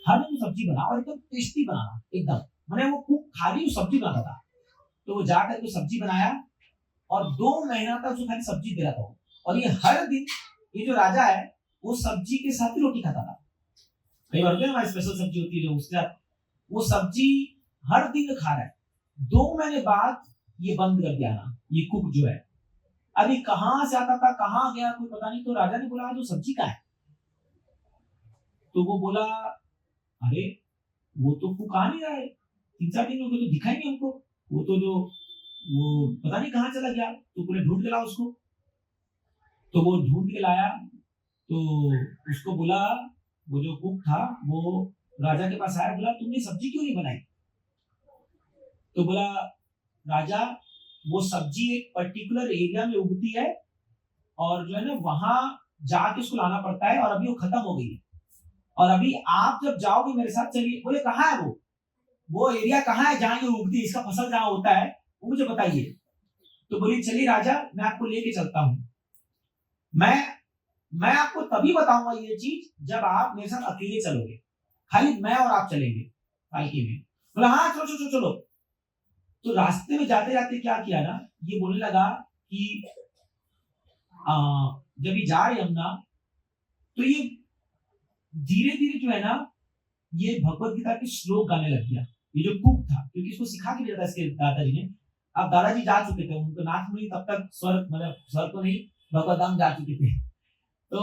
हर दिन सब्जी बना और एकदम टेस्टी बनाना, एकदम मैंने वो कुक खाली सब्जी बनाता था। तो वो जाकर के सब्जी बनाया और 2 महीना तक उसको खाली सब्जी दे रहा था। और ये हर दिन ये जो राजा है वो सब्जी के साथ ही रोटी खाता था। कई बार हमारी स्पेशल सब्जी होती है उसके साथ, वो सब्जी हर दिन खा रहा है। 2 महीने बाद ये बंद कर दिया ना, ये कुक जो है। अभी कहां से आता था कहां गया कोई पता नहीं। तो राजा ने बोला जो सब्जी का है, तो वो बोला अरे वो तो कुक आ नहीं रहा है, 3-4 दिन हो गए तो दिखा ही नहीं हमको, वो तो जो वो पता नहीं कहां चला गया, तो पूरे ढूंढ के लाओ उसको। तो वो ढूंढ के लाया, तो उसको बोला, वो जो कुक था वो राजा के पास आया, बोला तुमने सब्जी क्यों नहीं बनाई। तो बोला राजा वो सब्जी एक पर्टिकुलर एरिया में उगती है और जो है ना वहां जाके उसको लाना पड़ता है, और अभी वो खत्म हो गई है, और अभी आप जब जाओगे मेरे साथ चलिए। बोले कहाँ है वो एरिया कहाँ है जहाँ ये उगती है, इसका फसल जहाँ होता है वो मुझे बताइए। तो बोली चलिए राजा मैं आपको लेके चलता हूँ, मैं आपको तभी बताऊंगा ये चीज जब आप मेरे साथ अकेले चलोगे, खाली मैं और आप चलेंगे पालकी में। बोला हाँ चलो चलो चलो। तो रास्ते में जाते जाते क्या किया ना, ये बोलने लगा कि जब ये जा रहे यमुना, तो ये धीरे धीरे जो है ना ये भगवत गीता के श्लोक गाने लग गया। ये जो कुक था, क्योंकि इसको सिखा के दिया था इसके दादाजी ने। अब दादाजी जा चुके थे, उनको नाथ मुनि तब तक स्वर्ग मतलब स्वर्ग को नहीं भगवत धाम जा चुके थे। तो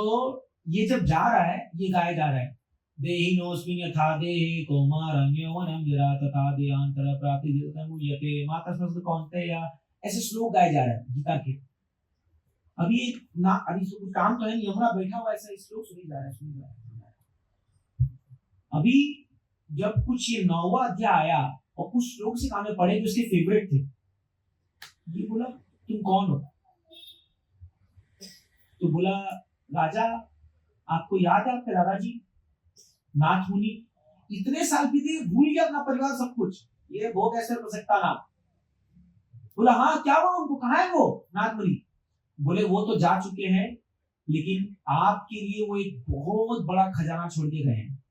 ये जब जा रहा है, ये गाया जा रहा है देहिनोऽस्मिन् यथा देहे कौमारं यौवनं जरा तथा देहांतर प्राप्ति मुह्यते मातस्मैस्तु कौन्तेय, ऐसे श्लोक गाए जा रहे हैं गीता के। अभी ना अभी कुछ काम तो है नहीं, यमुना बैठा हुआ ऐसा श्लोक सुनी जा रहा है। अभी जब कुछ ये 9वां अध्याय आया और कुछ श्लोक से कान में पड़े जो उसके फेवरेट थे, ये बोला तुम कौन हो। तो बोला राजा आपको याद है आपके दादाजी नाथ मुनि इतने साल बीते भूल गया अपना परिवार सब कुछ, ये भोग ऐसे हो सकता नाम। बोला हाँ क्या हुआ उनको, कहाँ है वो नाथ मुनि? बोले वो तो जा चुके हैं लेकिन आपके लिए वो एक बहुत बड़ा खजाना छोड़ के गए हैं,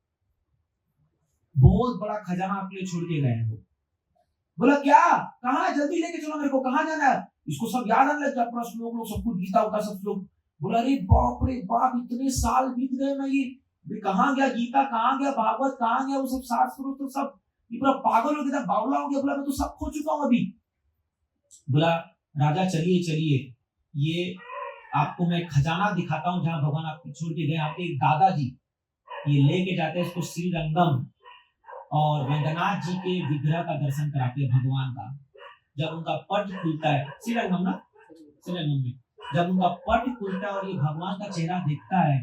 बहुत बड़ा खजाना आपके लिए छोड़ के गए हैं वो। बोला क्या, कहाँ, जल्दी लेके चलो मेरे को, कहाँ जाना है? इसको सब याद आने लग गया, पूरा श्लोक लोग सब कुछ गीता होता सब लोग। बोला अरे बाप रे बाप इतने साल बीत गए, मैं ये कहाँ गया गीता, कहाँ गया भागवत, कहाँ गया वो सब शास्त्र, तो सब ये पूरा पागल हो गया, बावला हो गया। बोला मैं तो सब खो चुका हूँ अभी। बोला राजा चलिए चलिए, ये आपको मैं खजाना दिखाता हूँ जहाँ भगवान आपको छोड़ के गए। आपके दादाजी ये लेके जाते हैं इसको श्रीरंगम और रंगनाथ जी के विग्रह का दर्शन कराते हैं भगवान का। जब उनका पट खुलता है श्रीरंगम ना, श्रीरंगम में जब उनका पट खुलता है और ये भगवान का चेहरा देखता है,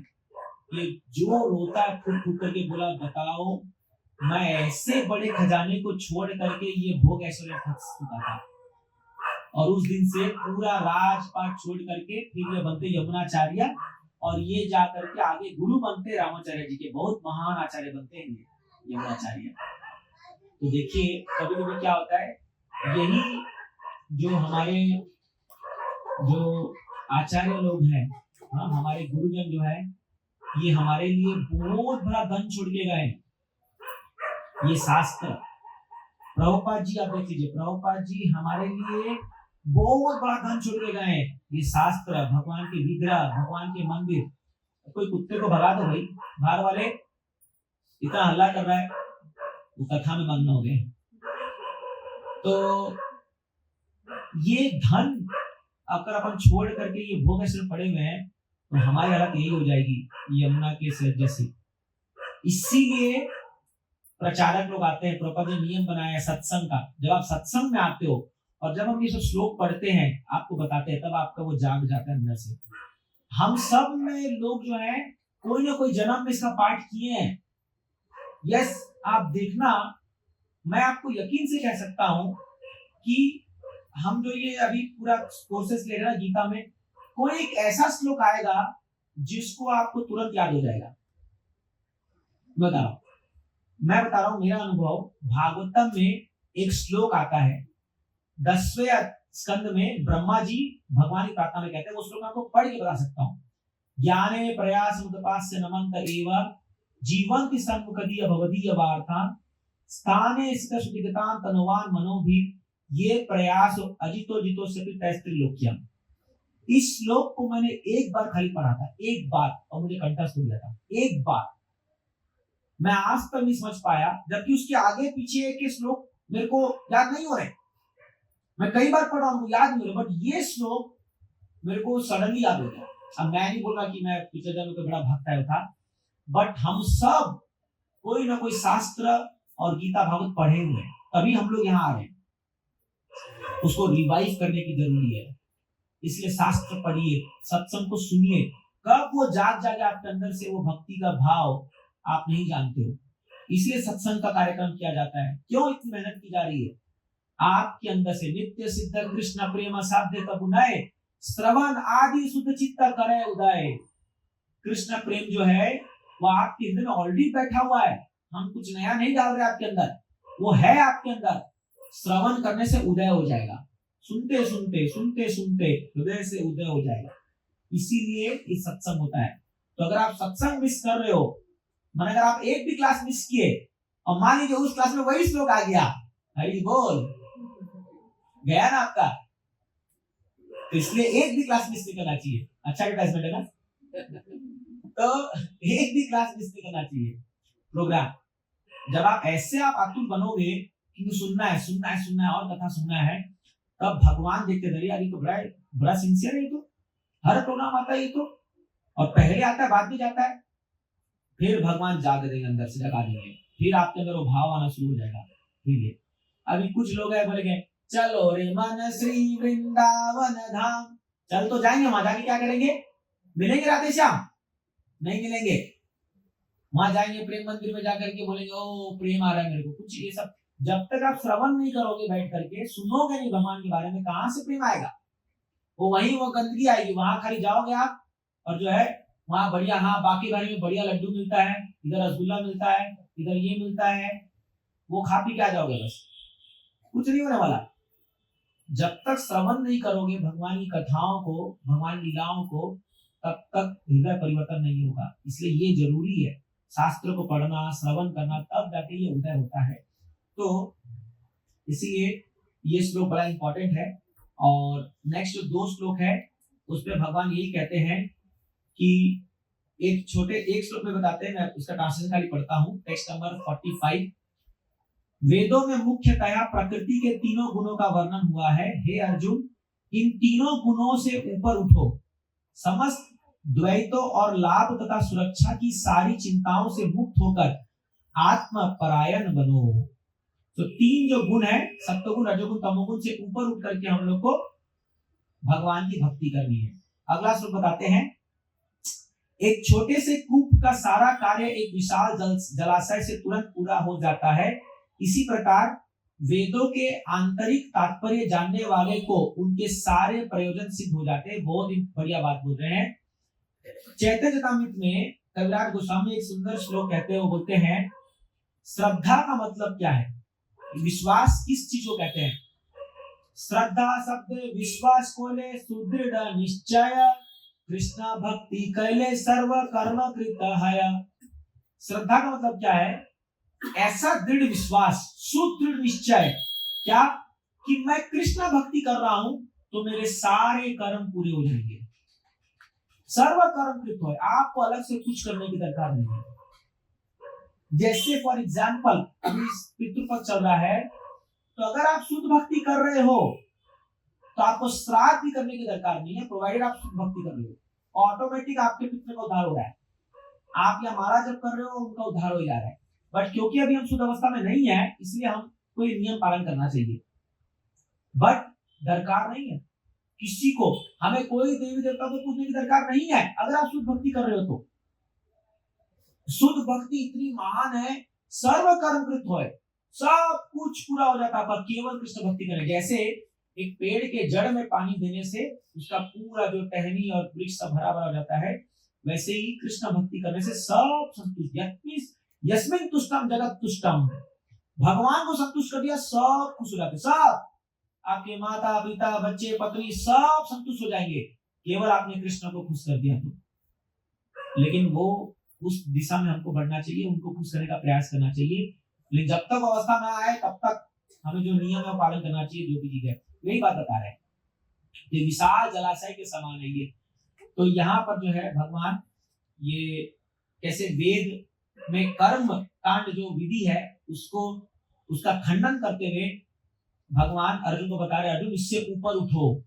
ये जो रोता है फूट फूट करके। बोला बताओ मैं ऐसे बड़े खजाने को छोड़ करके ये भोग ऐश्वर्य फंस चुका था, और उस दिन से पूरा राजपाट छोड़ करके फिर ये बनते यमुनाचार्य, और ये जा करके आगे गुरु बनते रामाचार्य जी के, बहुत महान आचार्य बनते हैं यमुनाचार्य। तो देखिए कभी कभी क्या होता है, यही जो हमारे जो आचार्य लोग हैं, हाँ हमारे गुरुजन जो है, ये हमारे लिए बहुत बड़ा धन छोड़ के गए। ये शास्त्र प्रभुपाद जी आप देख लीजिए, प्रभुपाद जी हमारे लिए बहुत बड़ा धन छोड़ के गए। ये शास्त्र, भगवान के विग्रह, भगवान के मंदिर। कोई कुत्ते को भगा दो भाई, बाहर वाले इतना हल्ला कर रहा है, वो कथा में मग्न हो गए। तो ये धन अगर अपन छोड़ करके ये भोग ऐसे पड़े हुए हैं, तो हमारी हालत यही हो जाएगी यमुना के सेज जैसे। इसीलिए प्रचारक लोग आते हैं, प्रभुपाद ने नियम बनाया है सत्संग का। जब आप सत्संग में आते हो और जब हम ये सब श्लोक पढ़ते हैं, आपको बताते हैं, तब आपका वो जाग जाता है अंदर से। हम सब में लोग जो है कोई ना कोई जन्म में इसका पाठ किए हैं। यस, आप देखना, मैं आपको यकीन से कह सकता हूं कि हम जो ये अभी पूरा कोर्सेस ले रहे हैं गीता में, कोई एक ऐसा श्लोक आएगा जिसको आपको तुरंत याद हो जाएगा। मैं बता रहा हूं मेरा अनुभव। भागवतम में एक श्लोक आता है 10वें स्कंद में, ब्रह्मा जी भगवान की प्रार्थना में कहते हैं, वो श्लोक मैं आपको पढ़ के बता सकता हूँ। ज्ञाने प्रयास उतपास्य नमंत एव जीवंति सन्मुखदीय भवदीय वार्ता स्थाने स्थित सुदिगतान तनुवान मनोभी ये प्रयास अजितो जितो से तैस्त्रिलोक्यम। इस श्लोक को मैंने एक बार खाली पढ़ा था, एक बार, और मुझे कंठस्थ हो गया था एक बार। मैं आज तक नहीं समझ पाया, जबकि उसके आगे पीछे के श्लोक मेरे को याद नहीं हो रहे। मैं कई बार पढ़ा हूं, याद नहीं हो रहा, बट ये श्लोक मेरे को सडनली याद हो गया। अब मैं नहीं बोल रहा कि मैं पिछले जन्म का बड़ा भक्त आया था, बट हम सब कोई ना कोई शास्त्र और गीता भागवत पढ़े हुए हैं, तभी हम लोग यहाँ आ रहे हैं। उसको रिवाइव करने की जरूरी है, इसलिए शास्त्र पढ़िए, सत्संग को सुनिए। कब वो जाग जागे आपके अंदर से वो भक्ति का भाव आप नहीं जानते हो, इसलिए सत्संग का कार्यक्रम किया जाता है। क्यों इतनी मेहनत की जा रही है? आपके अंदर से नित्य सिद्ध कृष्ण प्रेम साध्य कबु नए श्रवण आदि शुद्ध चित्त करे उदय। कृष्ण प्रेम जो है वो आपके हृदय में ऑलरेडी बैठा हुआ है, हम कुछ नया नहीं डाल रहे आपके अंदर, वो है आपके अंदर। श्रवण करने से उदय हो जाएगा, सुनते सुनते सुनते सुनते हृदय से उदय हो जाएगा। इसीलिए ये सत्संग होता है। तो अगर आप सत्संग मिस कर रहे हो, माने अगर आप एक भी क्लास मिस किए और मान लीजिए उस क्लास में वही श्लोक आ गया, हरि बोल, गया ना आपका। तो इसलिए एक भी क्लास मिस नहीं करना चाहिए। अच्छा एडवर्टाइजमेंट है ना? तो एक भी क्लास मिस नहीं करना चाहिए प्रोग्राम। जब आप ऐसे आप आतुर बनोगे कि सुनना है सुनना है सुनना है और कथा सुनना है, तब भगवान देखते धरिए अभी तो बड़ा सिंसियर है, ये तो हर प्रोग्राम आता है, ये तो, और पहले आता है बाद में जाता है। फिर भगवान जाग देंगे, अंदर से जगा देंगे, फिर आपके अंदर वो भाव आना शुरू हो जाएगा। ठीक है, अभी कुछ लोग है बोलेंगे चलो रे मन श्री वृंदावन धाम, चल तो जाएंगे, वहां जाके क्या करेंगे? मिलेंगे राधे श्याम? नहीं मिलेंगे। वहां जाएंगे प्रेम मंदिर में जाकर के बोलेंगे ओ प्रेम आ रहा है मेरे को, कुछ ये सब जब तक आप श्रवण नहीं करोगे, बैठ करके सुनोगे नहीं भगवान के बारे में, कहां से प्रेम आएगा? वो वहीं वो गंदगी आएगी। वहां खाली जाओगे आप और जो है वहां बढ़िया, हाँ बाकी बारी में बढ़िया लड्डू मिलता है, इधर रसगुल्ला मिलता है, इधर ये मिलता है, वो खा पी के आ जाओगे, बस कुछ नहीं होने वाला। जब तक श्रवण नहीं करोगे भगवान की कथाओं को, भगवान लीलाओं को, तब तक हृदय परिवर्तन नहीं होगा। इसलिए ये जरूरी है, शास्त्र को पढ़ना, श्रवण करना, तब जाके ये उदय होता है। तो इसीलिए ये श्लोक बड़ा इंपॉर्टेंट है। और नेक्स्ट जो 2 श्लोक है उसमें भगवान यही कहते हैं कि एक श्लोक में बताते हैं, मैं उसका ट्रांसलेशन खाली पढ़ता हूँ। टेक्स्ट नंबर 45, वेदों में मुख्यतया प्रकृति के 3 गुणों का वर्णन हुआ है। हे अर्जुन, इन 3 गुणों से ऊपर उठो, समस्त द्वैतों और लाभ तथा सुरक्षा की सारी चिंताओं से मुक्त होकर आत्मपरायण बनो। तो 3 जो गुण है, सत्वगुण, रजोगुण, तमोगुण, से ऊपर उठ करके हम लोग को भगवान की भक्ति करनी है। अगला श्लोक बताते हैं, एक छोटे से कूप का सारा कार्य एक विशाल जलाशय से तुरंत पूरा हो जाता है। इसी प्रकार वेदों के आंतरिक तात्पर्य जानने वाले को उनके सारे प्रयोजन सिद्ध हो जाते हैं। बहुत ही बढ़िया बात बोल रहे हैं। चैतन्य चरितामृत में कविराज गोस्वामी एक सुंदर श्लोक कहते हैं, वो बोलते हैं, श्रद्धा का मतलब क्या है? विश्वास किस चीज को कहते हैं? श्रद्धा शब्द विश्वास को ले सुदृढ़ निश्चय, कृष्णा भक्ति कैले सर्व कर्म कृत है। श्रद्धा का मतलब क्या है? ऐसा दृढ़ विश्वास, सुदृढ़ निश्चय, क्या कि मैं कृष्ण भक्ति कर रहा हूं तो मेरे सारे कर्म पूरे हो जाएंगे, सर्व कर्म कृत है। आपको अलग से कुछ करने की दरकार नहीं है। जैसे फॉर एग्जाम्पल अभी पितृपक्ष चल रहा है, तो अगर आप शुद्ध भक्ति कर रहे हो तो आपको श्राद्ध भी करने की दरकार नहीं है, प्रोवाइडेड आप शुद्ध भक्ति कर रहे हो, ऑटोमेटिक आपके पितृ का उद्धार हो रहा है। आप या माला जब कर रहे हो उनका उद्धार हो जा रहा है। बट क्योंकि अभी हम शुद्ध अवस्था में नहीं है, इसलिए हम कोई नियम पालन करना चाहिए, बट दरकार नहीं है किसी को, हमें कोई देवी देवता को पूछने की दरकार नहीं है अगर आप शुद्ध भक्ति कर रहे हो तो। शुद्ध भक्ति इतनी महान है, सर्व कर्म कृत हो, सब कुछ पूरा हो जाता है, पर केवल कृष्ण भक्ति करें। जैसे एक पेड़ के जड़ में पानी देने से उसका पूरा जो टहनी और वृक्ष सब भरा भरा हो जाता है, वैसे ही कृष्ण भक्ति करने से सब संतुष्ट, यस्मिन तुष्टम जगत तुष्टम, भगवान को संतुष्ट कर दिया, सब खुश हो जाते, सब आपके माता पिता बच्चे पत्नी सब संतुष्ट हो जाएंगे, केवल आपने कृष्ण को खुश कर दिया तो। लेकिन वो उस दिशा में हमको बढ़ना चाहिए, उनको खुश करने का प्रयास करना चाहिए। लेकिन जब तक अवस्था में आए तब तक हमें जो नियम है पालन करना चाहिए, जो भी चीज है, यही बात बता रहे हैं। ये विशाल जलाशय के समान है ये। तो यहाँ पर जो है भगवान ये कैसे वेद में कर्म कांड जो विधि है उसको, उसका खंडन करते हुए भगवान अर्जुन को बता रहे, अर्जुन इससे ऊपर उठो,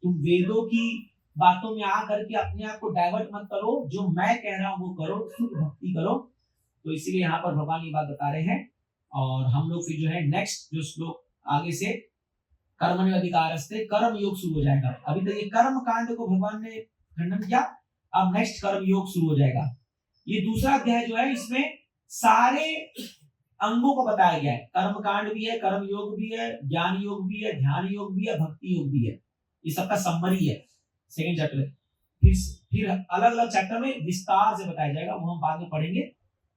तुम वेदों की बातों में आकर के अपने आप को डाइवर्ट मत करो, जो मैं कह रहा हूँ वो करो, शुद्ध भक्ति करो। तो इसीलिए यहाँ पर भगवान ये बात बता रहे हैं। और हम लोग फिर जो है नेक्स्ट जो श्लोक आगे से कर्मण्यधिकारस्ते कर्म योग शुरू हो जाएगा। अभी तो ये कर्म कांड को भगवान ने खंडन किया, अब नेक्स्ट कर्म योग शुरू हो जाएगा। ये दूसरा अध्याय जो है इसमें सारे अंगों को बताया गया है, कर्म कांड भी है, कर्म योग भी है, ज्ञान योग भी है, ध्यान योग भी है, भक्ति योग भी है, ये सबका समरी है सेकंड चैप्टर। फिर अलग अलग चैप्टर में विस्तार से बताया जाएगा, वो हम बाद में पढ़ेंगे।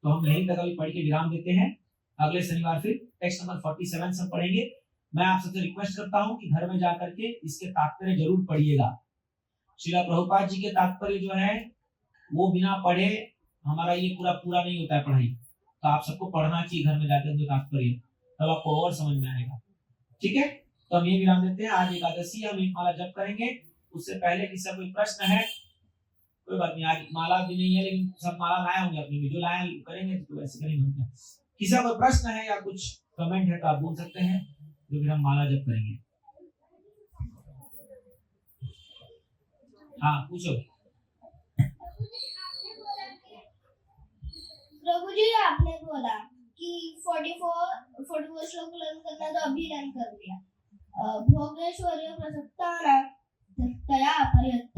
तो हम यहीं तक अभी पढ़ के विराम देते हैं, अगले शनिवार फिर टेक्स्ट नंबर 47 सब पढ़ेंगे। मैं आप सबसे रिक्वेस्ट करता हूं कि घर में जाकर के इसके तात्पर्य जरूर पढ़िएगा। श्रील प्रभुपाद जी के तात्पर्य जो है वो बिना पढ़े हमारा ये पूरा नहीं होता है पढ़ाई, तो आप सबको पढ़ना चाहिए घर में जाकर जो तात्पर्य, तब आपको और समझ में आएगा। ठीक है, तो हम ये विराम देते हैं। आज एकादशी हम एक माला जप करेंगे, उससे पहले किसी कोई प्रश्न है? कोई बात नहीं, आज माला भी नहीं है लेकिन सब माला लाए होंगे अपने भी, जो लाए करेंगे तो वैसे करेंगे। किसी का कोई प्रश्न है या कुछ कमेंट है तो आप बोल सकते हैं, जो फिर हम माला जप करेंगे। हाँ पूछो। प्रभु जी आपने बोला कि 44 श्लोक लर्न करना, तो अभी लर्न कर लिया। भोगेश्वर्य प्रसक्तानां तया पर्यक्त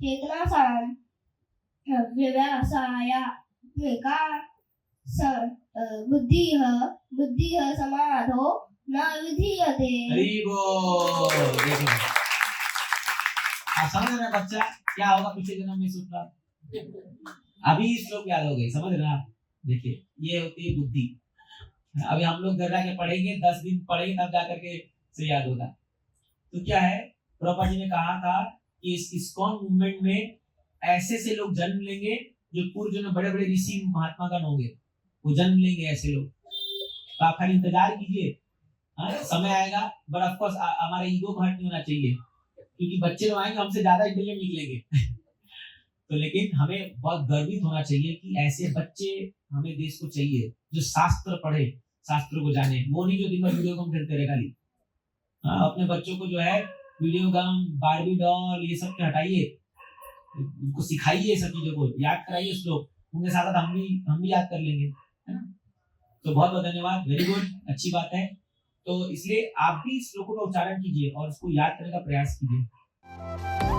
चेतनासां व्यवसायात्मिका बुद्धिः समाधो न विधीयते। आप समझ रहे हैं बच्चा क्या होगा पिछले जन्म में सोच रहा, अभी श्लोक याद हो गई, समझ रहे आप। देखिए ये होती है बुद्धि। अभी हम लोग घर जाके पढ़ेंगे, 10 दिन पढ़ेंगे तब जाकर के से याद होगा। तो क्या है, प्रभुपाद जी ने कहा था कि इस इस्कॉन मूवमेंट में ऐसे से लोग जन्म लेंगे जो पूर्व जन्म बड़े बड़े ऋषि महात्मा गण होंगे, वो जन्म लेंगे ऐसे लोग। तो आप खाली इंतजार कीजिए, समय आएगा। बट ऑफ कोर्स हमारा ईगो को हर्ट नहीं होना चाहिए, क्योंकि बच्चे लोग आएंगे हमसे ज्यादा इंटेलिजेंट निकलेंगे। तो लेकिन हमें बहुत गर्वित होना चाहिए कि ऐसे बच्चे हमें देश को चाहिए जो शास्त्र पढ़े, शास्त्रों को जाने, वो नहीं जो दिन भर वीडियो गेम खेलते रहे खाली। अपने बच्चों को जो है वीडियो गेम, बारबी डॉल, ये सब हटाइए, उनको सिखाइए, सब चीजों को याद कराइए श्लोक, उनके साथ हम भी याद कर लेंगे, है ना। तो बहुत बहुत धन्यवाद, वेरी गुड, अच्छी बात है। तो इसलिए आप भी श्लोकों का उच्चारण कीजिए और उसको याद करने का प्रयास कीजिए।